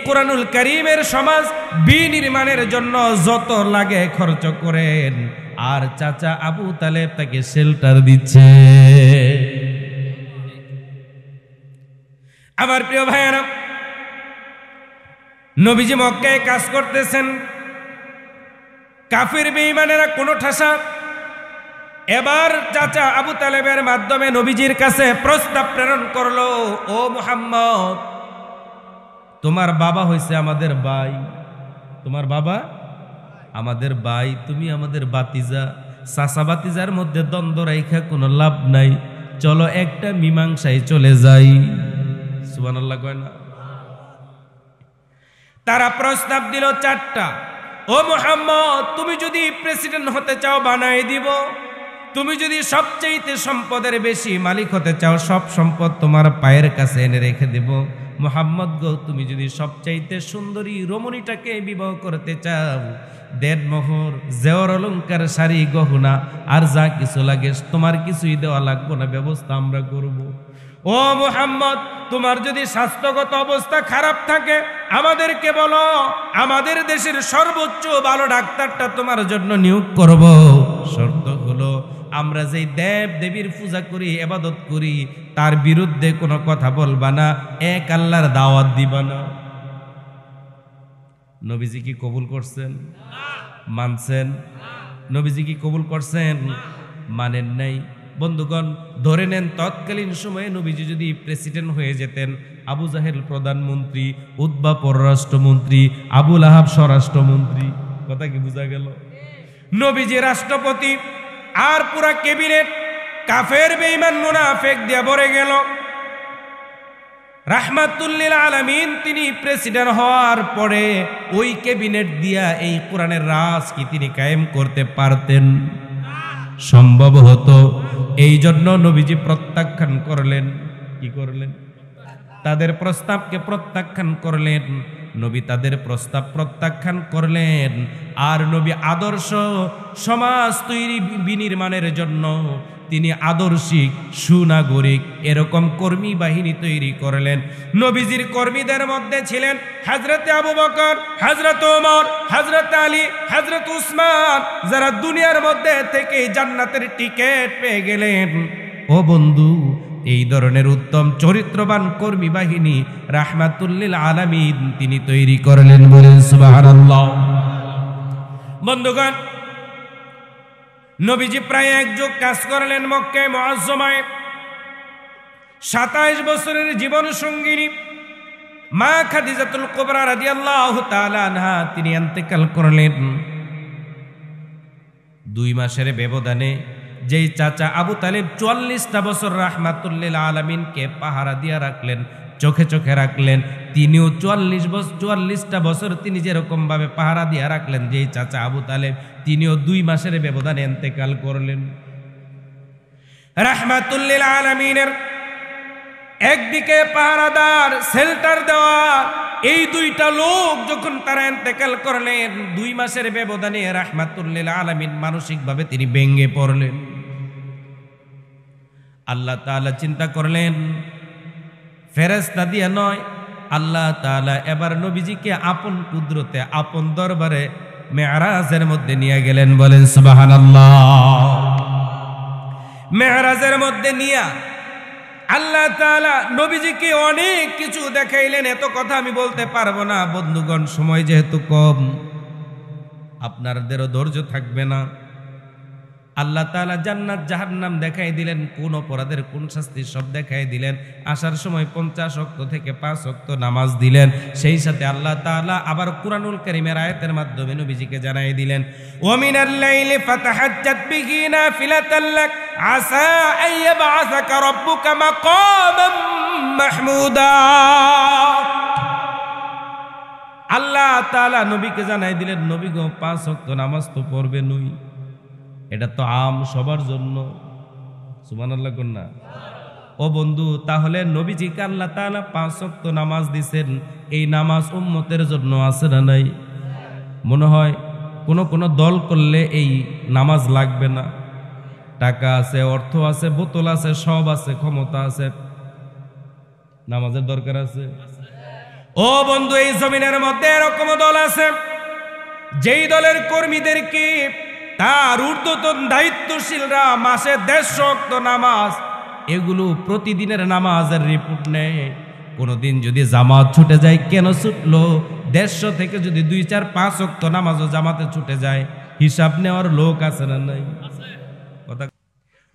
কোরআনুল কারীমের সমাজ বিনির্মাণের জন্য যত লাগে খরচ করেন। আর চাচা আবু তালেব তাকে শেল্টার দিচ্ছে। আমার প্রিয় ভাইয়েরা, নবীজি মক্কায় কাজ করতেছেন, কাফির বেঈমানেরা কোনো ঠাসা। এবার চাচা আবু তালেবের মাধ্যমে নবীজির কাছে প্রস্তাব প্রেরণ করলো, ও মুহাম্মদ, তোমার বাবা হইছে আমাদের ভাই, তোমার বাবা আমাদের ভাই, তুমি আমাদের বাতিজা। চাচা বাতিজার মধ্যে দ্বন্দ্ব রাইখা কোনো লাভ নাই, চলো একটা মীমাংসায় চলে যাই। সুবহানাল্লাহ কয় না? তারা প্রস্তাব দিল 4টা। ও মুহাম্মদ, তুমি যদি প্রেসিডেন্ট হতে চাও বানাই দিব, তুমি যদি সবচেয়ে সম্পদের বেশি মালিক হতে চাও, সব সম্পদ তোমার পায়ের কাছে এনে রেখে দেব। মুহাম্মদ গো, তুমি যদি সবচাইতে সুন্দরী রমণীটাকে বিবাহ করতে চাও, দেড়মোহর, জেওর অলংকার, শাড়ি, গহনা আর যা কিছু লাগে তোমার কিছুই দেওয়া লাগবে না, ব্যবস্থা আমরা করব। ও মুহাম্মদ, তোমার যদি স্বাস্থ্যগত অবস্থা খারাপ থাকে আমাদেরকে বলো, আমাদের দেশের সর্বোচ্চ ভালো ডাক্তারটা তোমার জন্য নিয়োগ করব। শর্ত হলো, আমরা যেই দেব দেবীর পূজা করি, ইবাদত করি, তার বিরুদ্ধে কোনো কথা বলবা না, এক আল্লাহর দাওয়াত দিবা না। নবীজি কি কবুল করছেন? মানছেন? নবীজি কি কবুল করছেন? মানেন নাই। বন্ধুগণ, ধরে নেন তৎকালীন সময়ে নবীজি যদি প্রেসিডেন্ট হয়ে যেতেন, আবু জাহেল প্রধানমন্ত্রী, উতবা পররাষ্ট্রমন্ত্রী, আবু লাহাব স্বরাষ্ট্রমন্ত্রী। কথা কি বোঝা গেল? নবীজি রাষ্ট্রপতি, আর পুরা ক্যাবিনেট কাফের বেঈমান মুনাফিক দিয়ে ভরে গেল। রাহমাতুল্লিল আলামিন তিনি প্রেসিডেন্ট হওয়ার পরে ওই ক্যাবিনেট দিয়া এই কোরআনের রাজ কি তিনি কায়েম করতে পারতেন? সম্ভব হতো। এই জন্য নবীজি প্রত্যাখ্যান করলেন। কি করলেন? তাদের প্রস্তাবকে প্রত্যাখ্যান করলেন। নবী তাদের প্রস্তাব প্রত্যাখ্যান করলেন। আর নবী আদর্শ সমাজ তৈরি বিনির্মাণের জন্য তিনি আদর্শিক সুনাগরিক এরকম কর্মী বাহিনী তৈরি করলেন। নবীজির কর্মীদের মধ্যে ছিলেন হযরত আবু বকর, হযরত ওমর, হযরত আলী, হযরত উসমান, যারা দুনিয়ার মধ্যে থেকে জান্নাতের টিকিট পেয়ে গেলেন। ও বন্ধু, এই ধরনের উত্তম চরিত্রবান কর্মী বাহিনী রাহমাতুল লিল আলামিন তিনি তৈরি করলেন, বলেন সুবহানাল্লাহ। বন্ধুগণ, নবীজি প্রায় এক যুগ কাজ করলেন মক্কায়ে মুআজ্জমায়। 27 বছরের জীবন সঙ্গিনী মা খাদিজাতুল কুবরা রাদিয়াল্লাহু তাআলা আনহা তিনি ইন্তেকাল করলেন। 2 মাসের ব্যবধানে যেই চাচা আবু তালিব 44টা বছর রাহমাতুল লিল আলামিনকে পাহারা দিয়া রাখলেন, চোখে চোখে রাখলেন, তিনিও 44টা বছর তিনি যেরকম ভাবে পাহারা দিয়া রাখলেন, যেই চাচা আবু তালেব তিনিও 2 মাসের ব্যবধানে ইন্তেকাল করলেন। রাহমাতুল লিল আলামিনের একদিকে পাহারাদার, শেল্টার দেওয়া, এই 2টা লোক যখন তারা ইন্তেকাল করলেন 2 মাসের ব্যবধানে রাহমাতুল লিল আলামিন মানসিকভাবে তিনি ভেঙে পড়লেন। আল্লাহ তাআলা চিন্তা করলেন, ফেরেশতা দিয়া নয়, আল্লাহ তাআলা এবার নবীজিকে আপন কুদরতে আপন দরবারে মেরাজের মধ্যে নিয়ে গেলেন, বলেন সুবহানাল্লাহ। মেরাজের মধ্যে নিয়ে আল্লাহ তাআলা নবীজিকে অনেক কিছু দেখাইলেন। এত কথা আমি বলতে পারবো না বন্ধুগণ, সময় যেহেতু কম, আপনাদেরও ধৈর্য থাকবে না। আল্লাহ তাআলা জান্নাত জাহান্নাম দেখাই দিলেন, কোন অপরাধের কোন শাস্তি সব দেখাই দিলেন। আসার সময় 50 ওয়াক্ত থেকে 5 ওয়াক্ত নামাজ দিলেন। সেই সাথে আল্লাহ তাআলা আবার কুরআনুল কারীমের আয়াতের মাধ্যমে নবীজিকে জানাই দিলেন, ওয়া মিনাল লাইলি ফাতাহাজ্জাত বিহি নাফিলাতাল লাক আসা আইয়াবআসাকা রাব্বুকা মাকামান মাহমুদা। আল্লাহ তাআলা নবীকে জানাই দিলেন, নবী গো 5 ওয়াক্ত নামাজ তো পড়বে নই, এটা তো আম সবার জন্য। সুবহানাল্লাহ কন্যা। ও বন্ধু, তাহলে নবীজিকে আল্লাহ তাআলা 5 ওয়াক্ত নামাজ দিবেন, এই নামাজ উম্মতের জন্য আছে না নাই? মনে হয় কোন দল করলে এই নামাজ লাগবে না। টাকা আছে, অর্থ আছে, বোতল আছে, সব আছে, ক্ষমতা আছে, নামাজের দরকার আছে? ও বন্ধু, এই জমিনের মধ্যে এরকম দল আছে যেই দলের কর্মীদেরকে তার ঊর্ধ্বতন দায়িত্বশীলরা মাসে 150 ওয়াক্ত নামাজ, এগুলো প্রতিদিনের নামাজের রিপোর্ট নেয়। কোনদিন যদি জামাত ছুটে যায়, কেন ছুটলো, 150 থেকে যদি 2, 4, 5 ওয়াক্ত নামাজও জামাতে ছুটে যায়, হিসাব নেওয়ার লোক আছে না নাই? কথা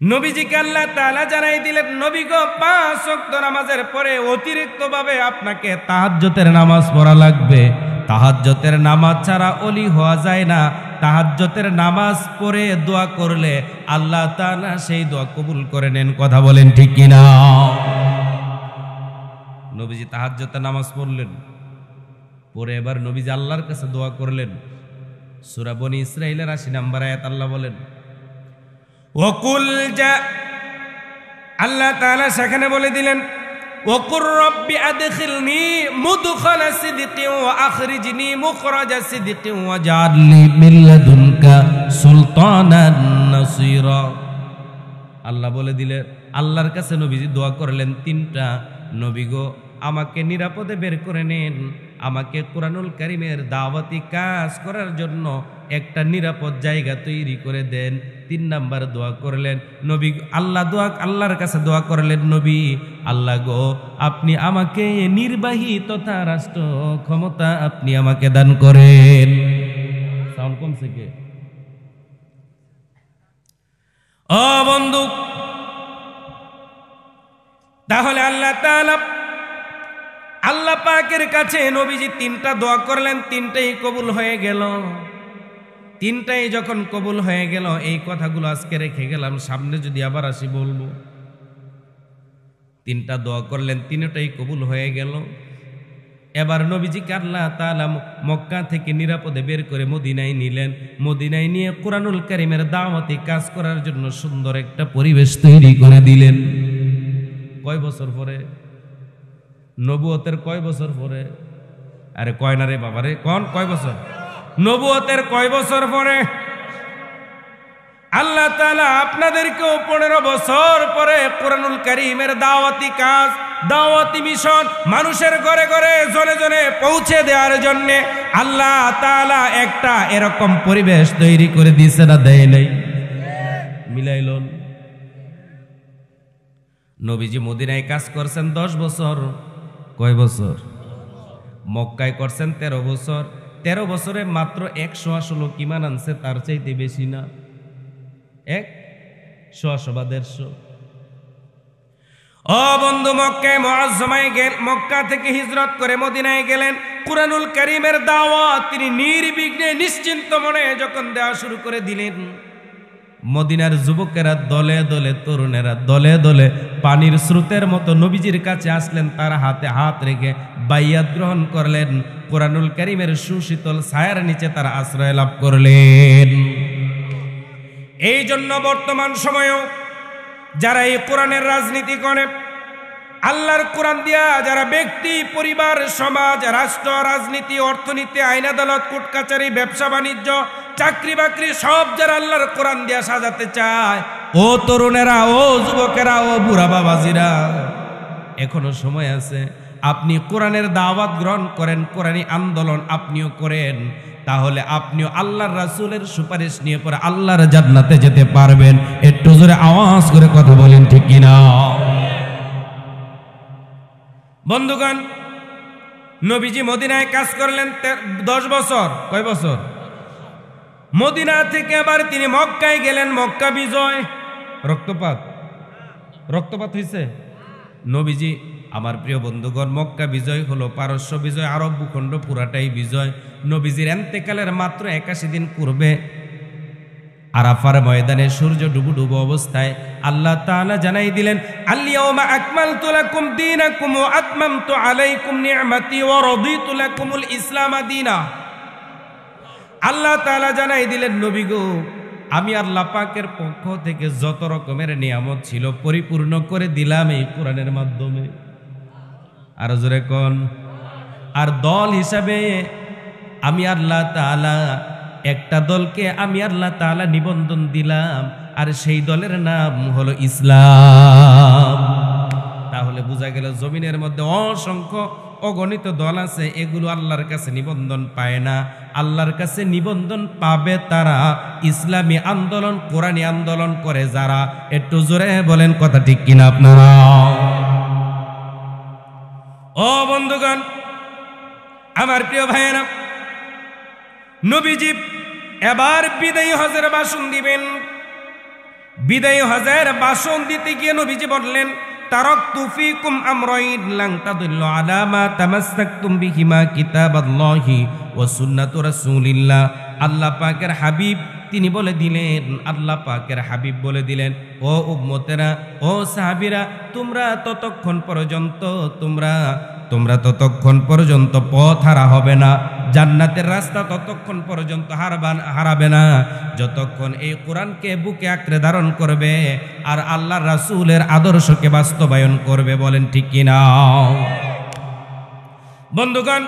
নবীজিকে আল্লাহ তাআলা জানাই দিলেন, নবী গো 5 ওয়াক্ত নামাজের পরে অতিরিক্ত ভাবে আপনাকে তাহাজ্জুদের নামাজ পড়া লাগবে। তাহাজ্জুদের নামাজ ছাড়া ওলি হওয়া যায় না। তাহাজ্জুদের নামাজ পড়ে দোয়া করলে আল্লাহ তাআলা সেই দোয়া কবুল করে নেন। কথা বলেন ঠিক কিনা? নবীজি তাহাজ্জুদের নামাজ পড়লেন, পরে এবার নবীজি আল্লাহর কাছে দোয়া করলেন। সূরা বনী ইসরাঈলের 80 নম্বর আয়াত আল্লাহ বলেন, ওয়াকুল জা, আল্লাহ তাআলা সেখানে বলে দিলেন, ওয়াকুর রব্বি আদখিলনি মুদখালা সিদকিন ওয়া আখরিজনি মুখরাজা সিদকিন ওয়াজআলনি মিন লাদুনকা সুলতানান নাসীরা। আল্লাহ বলে দিলেন, আল্লাহর কাছে নবীজি দোয়া করলেন 3টা, নবী গো আমাকে নিরাপদে বের করে নেন, আমাকে কুরআনুল কারীমের দাওয়াতি কাজ করার জন্য একটা নিরাপদ জায়গা তৈরি করে দেন। 3 নাম্বার দোয়া করলেন নবী, আল্লাহর কাছে দোয়া করলেন, নবী আল্লাহ গো আপনি আমাকে নির্বাহী তথা রাষ্ট্র ক্ষমতা আপনি আমাকে দান করেন। সাউন্ড কমছে কে? ও বন্ধু, তাহলে আল্লাহ তাআলা আল্লাহ পাকের কাছে নবীজি 3টা দোয়া করলেন, 3টাই কবুল হয়ে গেল। 3টাই যখন কবুল হয়ে গেল, এই কথাগুলো আজকে রেখে গেলাম, সামনে যদি আবার আসি বলবো। 3টা দোয়া করলেন, 3টাই কবুল হয়ে গেল। এবার নবীজিকে আল্লাহ তাআলা মক্কা থেকে নিরাপদে বের করে মদিনায় নিলেন। মদিনায় নিয়ে কুরআনুল কারীমের দাওয়াতি কাজ করার জন্য সুন্দর একটা পরিবেশ তৈরি করে দিলেন। কয় বছর পরে? নবুয়তের কয় বছর পরে? আরে কয় না রে বাবারে, কয় বছর? নবুয়তের কয় বছর পরে? আল্লাহ তাআলা আপনাদেরকেও 15 বছর পরে কোরআনুল কারীমের দাওয়াতি কাজ, দাওয়াতি মিশন মানুষের ঘরে ঘরে জনে জনে পৌঁছে দেওয়ার জন্য আল্লাহ তাআলা একটা এরকম পরিবেশ তৈরি করে দিয়েছে না দেয় নাই? মিলাইলন। নবীজি মদিনায় কাজ করছেন 10 বছর। কয় বছর? মক্কায় করছেন 13 বছর। 13 বছরে মাত্র 100 লোক ঈমান আনছে, তার চাইতে বেশি না। 100 বা 150। ও বন্ধু, মক্কায় মুআজ্জমায় মক্কা থেকে হিজরত করে মদিনায় গেলেন। কুরআনুল কারীমের দাওয়াত তিনি নির্বিঘ্নে নিশ্চিন্ত মনে যখন দেওয়া শুরু করে দিলেন, মদিনার যুবকেরা দলে দলে, তরুণেরা দলে দলে পানির স্রোতের মতো নবীজির কাছে আসলেন। তার হাতে হাত রেখে বাইয়াত গ্রহণ করলেন। কুরআনুল কারীমের সুশীতল ছায়ার নিচে তারা আশ্রয় লাভ করলেন। এই জন্য বর্তমান সময়েও যারা এই কোরআনের রাজনীতি করে, আল্লাহর কোরআন দিয়া যারা ব্যক্তি, পরিবার, সমাজ, রাষ্ট্র, রাজনীতি, অর্থনীতি, আইন আদালত, কোর্ট কাচারি, ব্যবসা বাণিজ্য, চাকরি বাকরি সব যারা আল্লাহর কোরআন দিয়া সাজাতে চায়, ও তরুণেরা, ও যুবকেরা, ও বুড়া বাবাজিরা, এখনো সময় আছে। আপনি কোরআনের দাওয়াত গ্রহণ করেন, কোরআনী আন্দোলন আপনিও করেন, তাহলে আপনিও আল্লাহর রাসূলের সুপারিশ নিয়ে পরে আল্লাহর জান্নাতে যেতে পারবেন। একটু জোরে আওয়াজ করে কথা বলেন, ঠিক কিনা? বন্ধুগণ, নবীজি মদিনায় কাজ করলেন 10 বছর। কয় বছর? মদিনা থেকে আবার তিনি মক্কায় গেলেন। মক্কা বিজয়। রক্তপাত হয়েছে। নবীজি, আমার প্রিয় বন্ধুগণ, মক্কা বিজয় হলো পারস্য বিজয়, আরব ভূখণ্ড পুরাটাই বিজয়। নবীজির এন্তেকালের মাত্র 81 দিন পূর্বে আরাফার ময়দানে সূর্য ডুবু ডুবু অবস্থায় আল্লাহ তাআলা জানাই দিলেন, আল-ইয়াওমা আকমালতু লাকুম দীনাকুম ওয়া আতমামতু আলাইকুম নি'মাতি ওয়া রাদিতু লাকুমুল ইসলাম দীনা। আল্লাহ তাআলা জানাই দিলেন, নবী গো, আমি আল্লাহ পাকের পক্ষ থেকে যত রকমের নিয়ামত ছিল পরিপূর্ণ করে দিলাম এই কোরআনের মাধ্যমে। আর জোরে কোন? আর দল হিসাবে আমি আল্লাহ তাআলা একটা দলকে আমি আল্লাহ তাআলা নিবন্ধন দিলাম, আর সেই দলের নাম হলো ইসলাম। তাহলে বোঝা গেল জমিনের মধ্যে অসংখ্য অগণিত দল আছে, এগুলো আল্লাহর কাছে নিবন্ধন পায় না। আল্লাহর কাছে নিবন্ধন পাবে তারা ইসলামী আন্দোলন, কোরআনী আন্দোলন করে যারা। একটু জোরে বলেন কথা ঠিক কিনা আপনারা? ও বন্ধুগণ, আমার প্রিয় ভাইয়েরা, নবীজি এবার বিদায়ী হজের ভাষণ দিবেন। বিদায়ী হজের ভাষণ দিতে গিয়ে নবীজি বললেন, তারাকতু ফীকুম আমরাইন লান তাদিল্লু আলা মা তামাসসাকতুম বিহিমা কিতাবাল্লাহি ওয়া সুন্নাতু রাসূলিল্লাহ। আল্লাহ পাকের হাবিব তিনি বলে দিলেন, আল্লাহ পাকের হাবিব বলে দিলেন, ও উম্মতেরা, ও সাহাবীরা, তোমরা ততক্ষণ পর্যন্ত পথ হারা হবে না, জান্নাতের রাস্তা ততক্ষণ পর্যন্ত হারাবে না যতক্ষণ এই কোরআনকে বুকে আঁকড়ে ধারণ করবে আর আল্লাহর রাসূলের আদর্শকে বাস্তবায়ন করবে। বলেন ঠিক কিনা? বন্ধুগণ,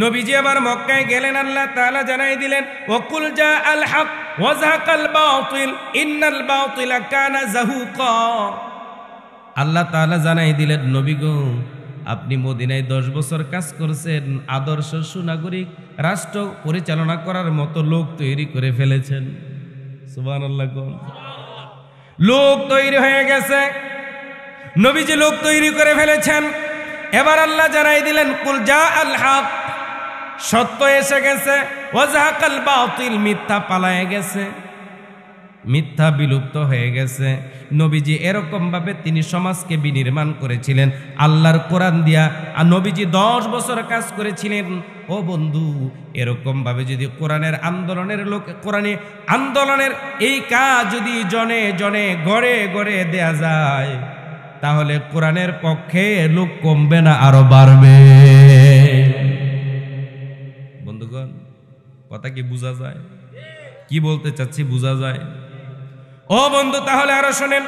নবীজি আবার মক্কায় গেলেন। আল্লাহ তাআলা জানাই দিলেন, ওয়াকুল জাআল হক ওয়া যাহাকাল বাতিল ইন্নাল বাতিলা কানা যাহুকা। আল্লাহ তাআলা জানাই দিলেন, নবী গো, আপনি মদিনায় 10 বছর কাজ করছেন, আদর্শ সুনাগরিক রাষ্ট্র পরিচালনা করার মতো লোক তৈরি করে ফেলেছেন। সুবহানাল্লাহ। লোক তৈরি হয়ে গেছে, নবীজি লোক তৈরি করে ফেলেছেন। এবার আল্লাহ জানাই দিলেন, কুল জাআল হক, সত্য এসে গেছে, ওয়া যাহাকাল বাতিল, মিথ্যা পালায়ে গেছে, মিথ্যা বিলুপ্ত হয়ে গেছে। নবীজি এরকম ভাবে তিনি সমাজকে বিনির্মাণ করেছিলেন আল্লাহর কোরআন দিয়া। আর নবীজি 10 বছর কাজ করেছিলেন। ও বন্ধু, এরকম ভাবে যদি কোরআনের আন্দোলনের এই কাজ যদি জনে জনে গড়ে গড়ে দেয়া যায়, তাহলে কোরআনের পক্ষে লোক কমবে না, আরো বাড়বে। বন্ধুগণ, কথা কি বোঝা যায়? কি বলতে চাচ্ছি বোঝা যায়? ও বন্ধু, তাহলে আরো শোনেন,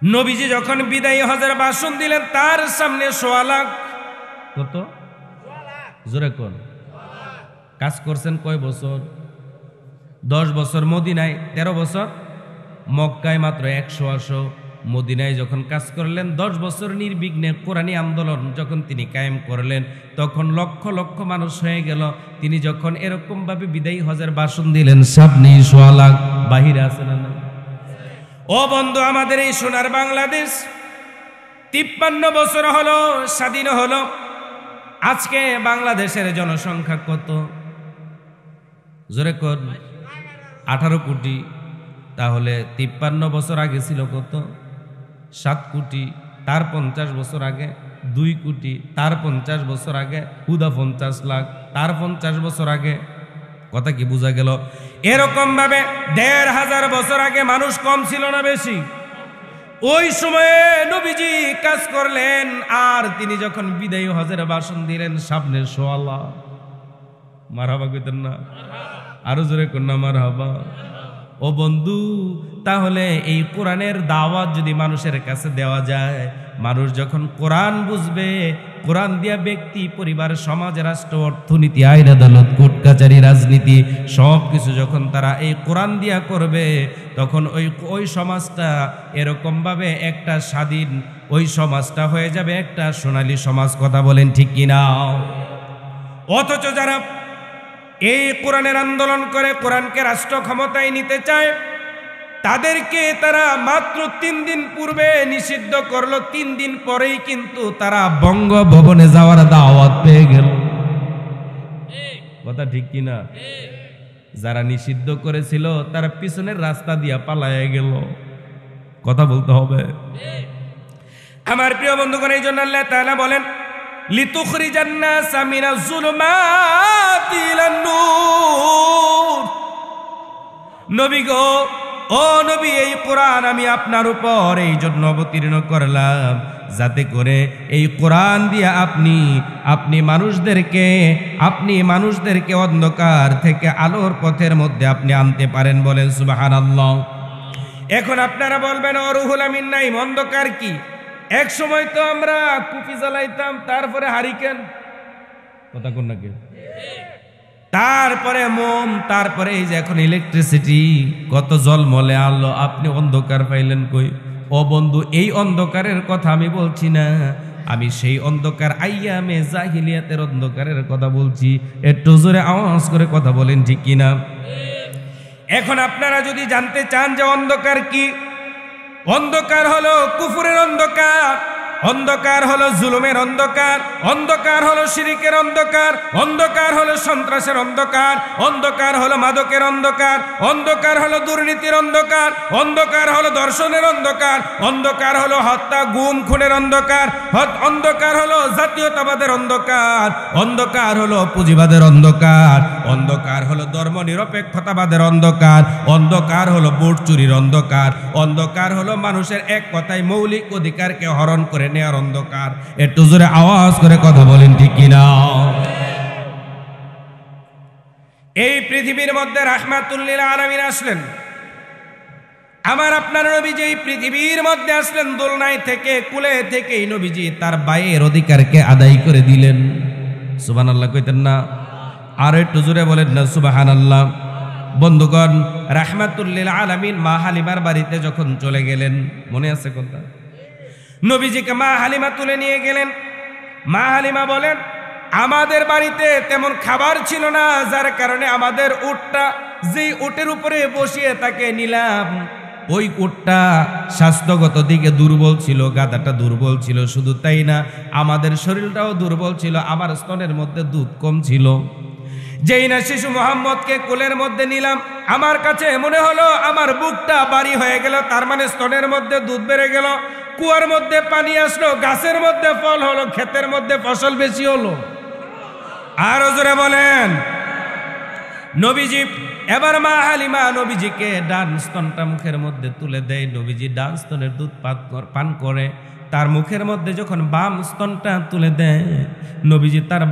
নবীজি যখন বিদায়ী হজের ভাষণ দিলেন, তার সামনে 1.25 লাখ, কত জোরে কোন, কাজ করছেন কয় বছর? 10 বছর মদিনায়, 13 বছর মক্কায়, মাত্র 100 মদিনায় যখন কাজ করলেন, 10 বছর নির্বিঘ্নে কোরআনী আন্দোলন যখন তিনি কায়েম করলেন, তখন লক্ষ লক্ষ মানুষ হয়ে গেল। তিনি যখন এরকম ভাবে বিদায়ী হজের ভাষণ দিলেন, সামনে 100 লাখ বাহিরে আছে না? ও বন্ধু, আমাদের এই সোনার বাংলাদেশ 53 বছর হলো স্বাধীন হলো। আজকে বাংলাদেশের জনসংখ্যা কত? জোরে কোন? 18 কোটি। তাহলে 53 বছর আগে ছিল কত? 7 কোটি। তার 50 বছর আগে 2 কোটি। তার 50 বছর আগে হুদা 50 লাখ। তার 50 বছর আগে, কথা কি বোঝা গেল? এরকম ভাবে 1500 বছর আগে মানুষ কম ছিল না বেশি? ওই সময়ে নবীজি কাজ করলেন, আর তিনি যখন বিদায়ী হজের ভাষণ দিলেন, সামনে 100 লাখ। মারহাবা কইতেন না? আরো জোরে কন্যা মারহাবা। ও বন্ধু, তাহলে এই কোরআনের দাওয়াত যদি মানুষের কাছে দেওয়া যায়, মানুষ যখন কোরআন বুঝবে, কোরআন দিয়া ব্যক্তি, পরিবার, সমাজ, রাষ্ট্র, অর্থনীতি, আইন, আদালত, কোর্ট কাচারি, রাজনীতি সব কিছু যখন তারা এই কোরআন দিয়া করবে, তখন ওই সমাজটা এরকম ভাবে একটা স্বাধীন, ওই সমাজটা হয়ে যাবে একটা সোনালী সমাজ। কথা বলেন ঠিক কিনা? অথচ যারা এই কোরআনের আন্দোলন করে, কোরআনকে রাষ্ট্র ক্ষমতায় নিতে চায়, তাদেরকে তারা মাত্র 3 দিন পূর্বে নিষিদ্ধ করলো। 3 দিন পরেই কিন্তু তারা বঙ্গভবনে যাওয়ার দাওয়াত পেয়ে গেল। কথা ঠিক কিনা? যারা নিষিদ্ধ করেছিল তারা পিছনের রাস্তা দিয়া পালায় গেল। কথা বলতে হবে। আমার প্রিয় বন্ধুগণ, এই জন্য আল্লাহ তাআলা বলেন, লিতুখরিজান নাসা মিনাজ যুলুমাতি ইলান নূর। নবী গো, ও নবী, এই কোরআন আমি আপনার উপর এই জন্য অবতীর্ণ করলাম, যাতে করে এই কোরআন দিয়ে আপনি মানুষদেরকে অন্ধকার থেকে আলোর পথের মধ্যে আপনি আনতে পারেন। বলেন সুবহানাল্লাহ। এখন আপনারা বলবেন, ও রুহুল আমিন নাইম, অন্ধকার কি? এক সময় তো আমরা কুপি জ্বালাইতাম, তারপরে হারিকেন, কথা কোন নাকি, তারপরে মোম, তারপরে এই যে এখন ইলেকট্রিসিটি, কত জলমলে আলো, আপনি অন্ধকার পাইলেন কই? ও বন্ধু, এই অন্ধকারের কথা আমি বলছি না, আমি সেই অন্ধকার আইয়ামে জাহিলিয়াতের অন্ধকারের কথা বলছি। একটু জোরে আওয়াজ করে কথা বলেন ঠিক কিনা? এখন আপনারা যদি জানতে চান যে অন্ধকার কি, অন্ধকার হলো কুফরের অন্ধকার, অন্ধকার হলো জুলুমের অন্ধকার, অন্ধকার হলো শিরিকের অন্ধকার, অন্ধকার হলো সন্ত্রাসের অন্ধকার, অন্ধকার হলো মাদকের অন্ধকার, অন্ধকার হলো দুর্নীতির অন্ধকার, অন্ধকার হলো দর্শনের অন্ধকার, অন্ধকার হলো হত্যা, গুম, খুনের অন্ধকার, অন্ধকার হলো জাতীয়তাবাদের অন্ধকার, অন্ধকার হলো পুঁজিবাদের অন্ধকার, অন্ধকার হলো ধর্ম নিরপেক্ষতাবাদের অন্ধকার, অন্ধকার হলো ভোট চুরির অন্ধকার, অন্ধকার হলো মানুষের এক কথায় মৌলিক অধিকারকে হরণ করে নেয়ার অন্ধকার। একটু জোরে আওয়াজ করে কথা বলেন ঠিক কিনা? এই পৃথিবীর মধ্যে রাহমাতুল লিল আলামিন আসলেন। আমার আপনার নবীজি এই পৃথিবীর মধ্যে আসলেন, দোলনায় থেকে, কুলে থেকেই নবীজি তার ভাইয়ের অধিকারকে আদায় করে দিলেন। সুবহানাল্লাহ কইতেন না? আর একটু জোরে বলেন না সুবহানাল্লাহ। বন্ধুগণ, রাহমাতুল লিল আলামিন মা হালিমার বাড়িতে যখন চলে গেলেন, মনে আছে কথা? নবীজিকে মা হালিমা তুলে নিয়ে গেলেন। মা হালিমা বলেন, আমাদের বাড়িতে তেমন খাবার ছিল না, যার কারণে আমাদের উটটা, যেই উটের উপরে বসিয়ে তাকে নিলাম, ওই উটটা স্বাস্থ্যগত দিকে দুর্বল ছিল, গাধাটা দুর্বল ছিল। শুধু তাই না, আমাদের শরীরটাও দুর্বল ছিল, আমার স্তনের মধ্যে দুধ কম ছিল। যেই না শিশু মোহাম্মদকে কোলের মধ্যে নিলাম, আমার কাছে মনে হলো আমার বুকটা ভারী হয়ে গেল, তার মানে স্তনের মধ্যে দুধ বেড়ে গেল, কুয়ার মধ্যে পানি আসলো, গাছের মধ্যে ফল হলো, ক্ষেতের মধ্যে ফসল বেশি হলো। আরো জোরে বলেন। নবীজি এবার মা হালিমা নবীজিকে ডান স্তনটা মুখের মধ্যে তুলে দেয়। নবীজি ডান স্তনের দুধ পান করে। তার মুখের মধ্যে যখন বাম স্তনটা তুলে দেয়, নবীজি তার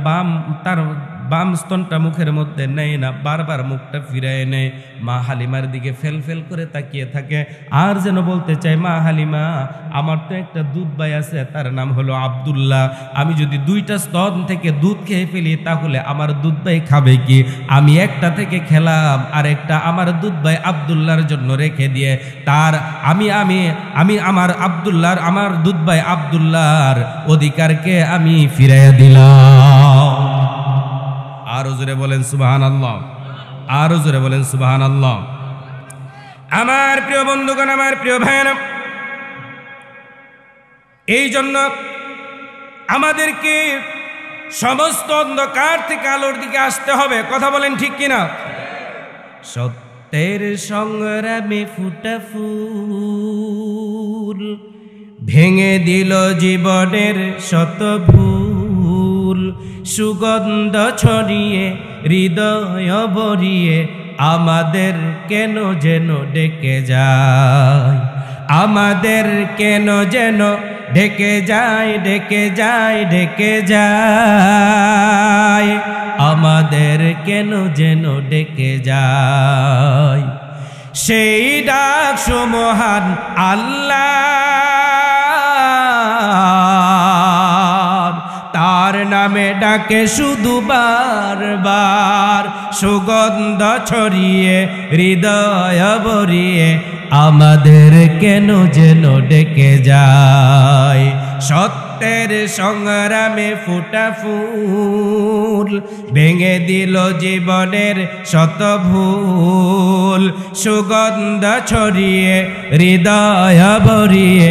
বাম স্তনটা মুখের মধ্যে নেয় না, বারবার মুখটা ফিরায় নেয়। মা হালিমার দিকে ফেল ফেল করে তাকিয়ে থাকে, আর যেন বলতে চায়, মা হালিমা, আমার তো একটা দুধ ভাই আছে, তার নাম হলো আব্দুল্লাহ। আমি যদি দুইটা স্তন থেকে দুধ খেয়ে ফেলি তাহলে আমার দুধ ভাই খাবে কি? আমি একটা থেকে খেলাম, আর একটা আমার দুধ ভাই আব্দুল্লাহর জন্য রেখে দিয়ে তার আমি আমার আব্দুল্লাহর, আমার দুধ ভাই আব্দুল্লাহর অধিকারকে আমি ফিরাইয়া দিলাম। আরো জোরে বলেন সুবহানাল্লাহ, আরো জোরে বলেন সুবহানাল্লাহ। আমার প্রিয় বন্ধুগণ, আমার প্রিয় ভাইরা, এই জন্য আমাদেরকে সমস্ত অন্ধকার থেকে আলোর দিকে আসতে হবে। কথা বলেন ঠিক কিনা? সত্যের সংগ্রামে ফুটা ফুল ভেঙে দিল জীবনের শত ভুল, সুগন্ধ ছড়িয়ে হৃদয় ভরিয়ে আমাদের কেন যেন ডেকে যায়, আমাদের কেন যেন ডেকে যায়, ডেকে যায়, ডেকে যায়, আমাদের কেন যেন ডেকে যায়। সেই ডাক সুমহান আল্লাহ, তার নামে ডাকে শুধু বারবার, সুগন্ধ ছড়িয়ে হৃদয় ভরিয়ে আমাদের কেন যেন ডেকে যায়। সত্যের সংগ্রামে ফুটা ফুল ভেঙে দিল জীবনের শত ভুল, সুগন্ধ ছড়িয়ে হৃদয় ভরিয়ে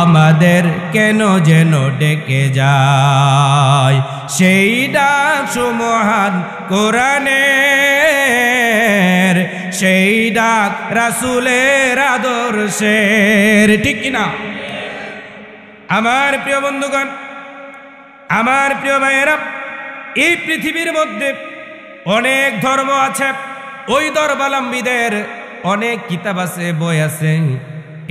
আমাদের কেন যেন ডেকে যায়। সেই ডাক সুমহান কোরআনের, সেই ডাক রাসূলের আদর্শের, ঠিক কিনা? আমার প্রিয় বন্ধুগণ, আমার প্রিয় ভাইয়েরা, এই পৃথিবীর মধ্যে অনেক ধর্ম আছে, ওই ধর্মাবলম্বীদের অনেক কিতাব আছে, বই আছে,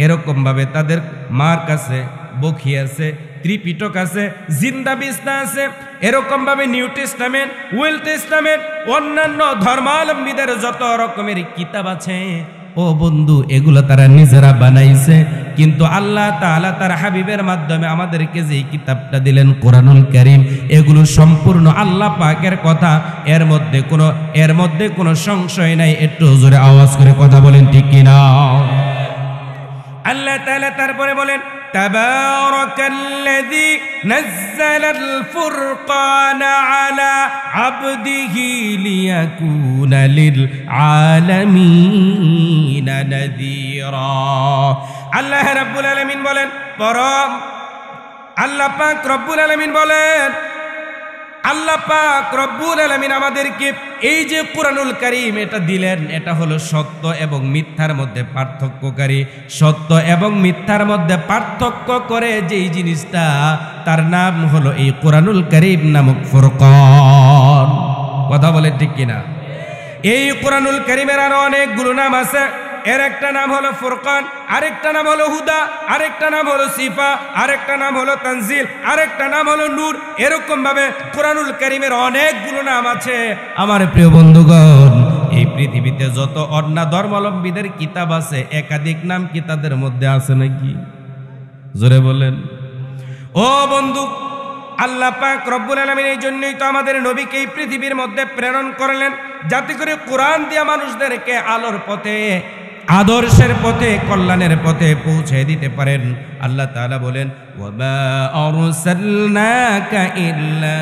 এরকম ভাবে তাদের মার্ক আছে, বখি আছে, ত্রিপিটক আছে, জিন্দা বিস্তা আছে, এরকম ভাবে নিউ টেস্টামেন্ট, ওল্ড টেস্টামেন্ট, অন্যান্য ধর্মাবলম্বীদের যত রকমের কিতাব আছে, ও বন্ধু, এগুলো তারা নিজেরা বানাইছে। কিন্তু আল্লাহ তাআলা তার হাবিবের মাধ্যমে আমাদেরকে যে কিতাবটা দিলেন কোরআনুল কারীম, এগুলো সম্পূর্ণ আল্লাহ পাকের কথা, এর মধ্যে কোনো সংশয় নাই। একটু জোরে আওয়াজ করে কথা বলেন ঠিক কিনা? আল্লাহ তাআলা তারপরে বলেন, তাবারাকাল্লাযী নাযালাল ফুরকানা আলা আবদিহি লিয়াকুনা লিল আলামিনা নাযীরা। আল্লাহ রাব্বুল আলামিন বলেন, পরম আল্লাহ পাক রব্বুল আলামিন বলেন, আল্লাহ পাক রব্বুল আলামিন আমাদেরকে এই যে কোরআনুল কারীম এটা দিলেন, এটা হলো সত্য এবং মিথ্যার মধ্যে পার্থক্যকারী। সত্য এবং মিথ্যার মধ্যে পার্থক্য করে যেই জিনিসটা, তার নাম হলো এই কোরআনুল কারীম নামক ফুরকান। কথা বলে ঠিক কিনা? এই কোরআনুল কারীমের আরো অনেকগুলো নাম আছে। এর একটা নাম হলো ফুরকান, আরেকটা নাম হলো হুদা, আরেকটা নাম হলো সিফা, আরেকটা নাম হলো তানজিল, আরেকটা নাম হলো নূর। এরকম ভাবে কোরআনুল কারীমের অনেকগুলো নাম আছে। আমার প্রিয় বন্ধুগণ, এই পৃথিবীতে যত অন্য ধর্মাবলম্বীদের কিতাব আছে, একাধিক নাম কি তাদের মধ্যে আছে নাকি? জোরে বলেন। ও বন্ধু, আল্লাহ পাক রব্বুল আলামিন এই জন্যই তো আমাদের নবীকে এই পৃথিবীর মধ্যে প্রেরণ করলেন, যাতে করে কোরআন দিয়ে মানুষদেরকে আলোর পথে, আদর্শের পথে, কল্যাণের পথে পৌঁছে দিতে পারেন। আল্লাহ তাআলা বলেন, ওয়ামা আরসালনাকা ইল্লা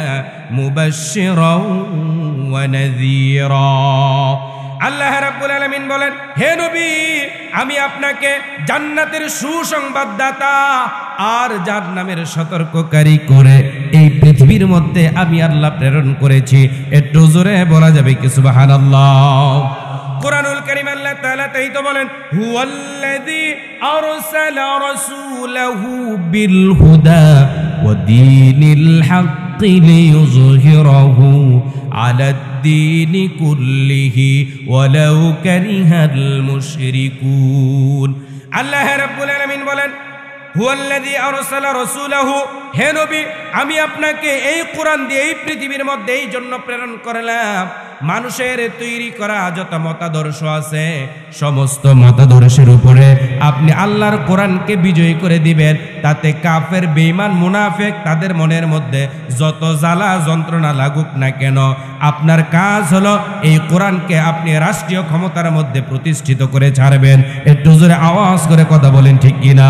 মুবাশশিরাও ওয়া নাযীরা। আল্লাহ রাব্বুল আলামিন বলেন, হে নবী, আমি আপনাকে জান্নাতের সুসংবাদদাতা আর জাহান্নামের সতর্ককারী করে এই পৃথিবীর মধ্যে আমি আল্লাহ প্রেরণ করেছি। একটু জোরে বলা যাবে কি সুবহানাল্লাহ? কোরআনুল কারীম আল্লাহ তাআলা তাই তো বলেন, হুয়াল্লাযী আরসালা রাসূলাহু বিল হুদা ওয়া দীনিল হাক্কি লিইয়ুযহিরাহু আলাদ-দীনি কুল্লিহি ওয়ালাউ কারিহাল মুশরিকুন। আল্লাহ রাব্বুল আলামিন বলেন, হুয়াল্লাযী আরসালা রাসূলাহু, হে নবী, আমি আপনাকে এই কোরআন দিয়ে এই পৃথিবীর মধ্যে এই জন্য প্রেরণ করলাম, মানুষের তৈরি করা যত মতাদর্শ আছে সমস্ত মতাদর্শের উপরে আপনি আল্লাহর কোরআনকে বিজয়ী করে দিবেন। তাতে কাফের, বেঈমান, মুনাফিক তাদের মনের মধ্যে যত জ্বালা যন্ত্রণা লাগুক না কেন, আপনার কাজ হলো এই কোরআনকে আপনি রাষ্ট্রীয় ক্ষমতার মধ্যে প্রতিষ্ঠিত করে ছাড়বেন। একটু জোরে আওয়াজ করে কথা বলেন ঠিক কিনা?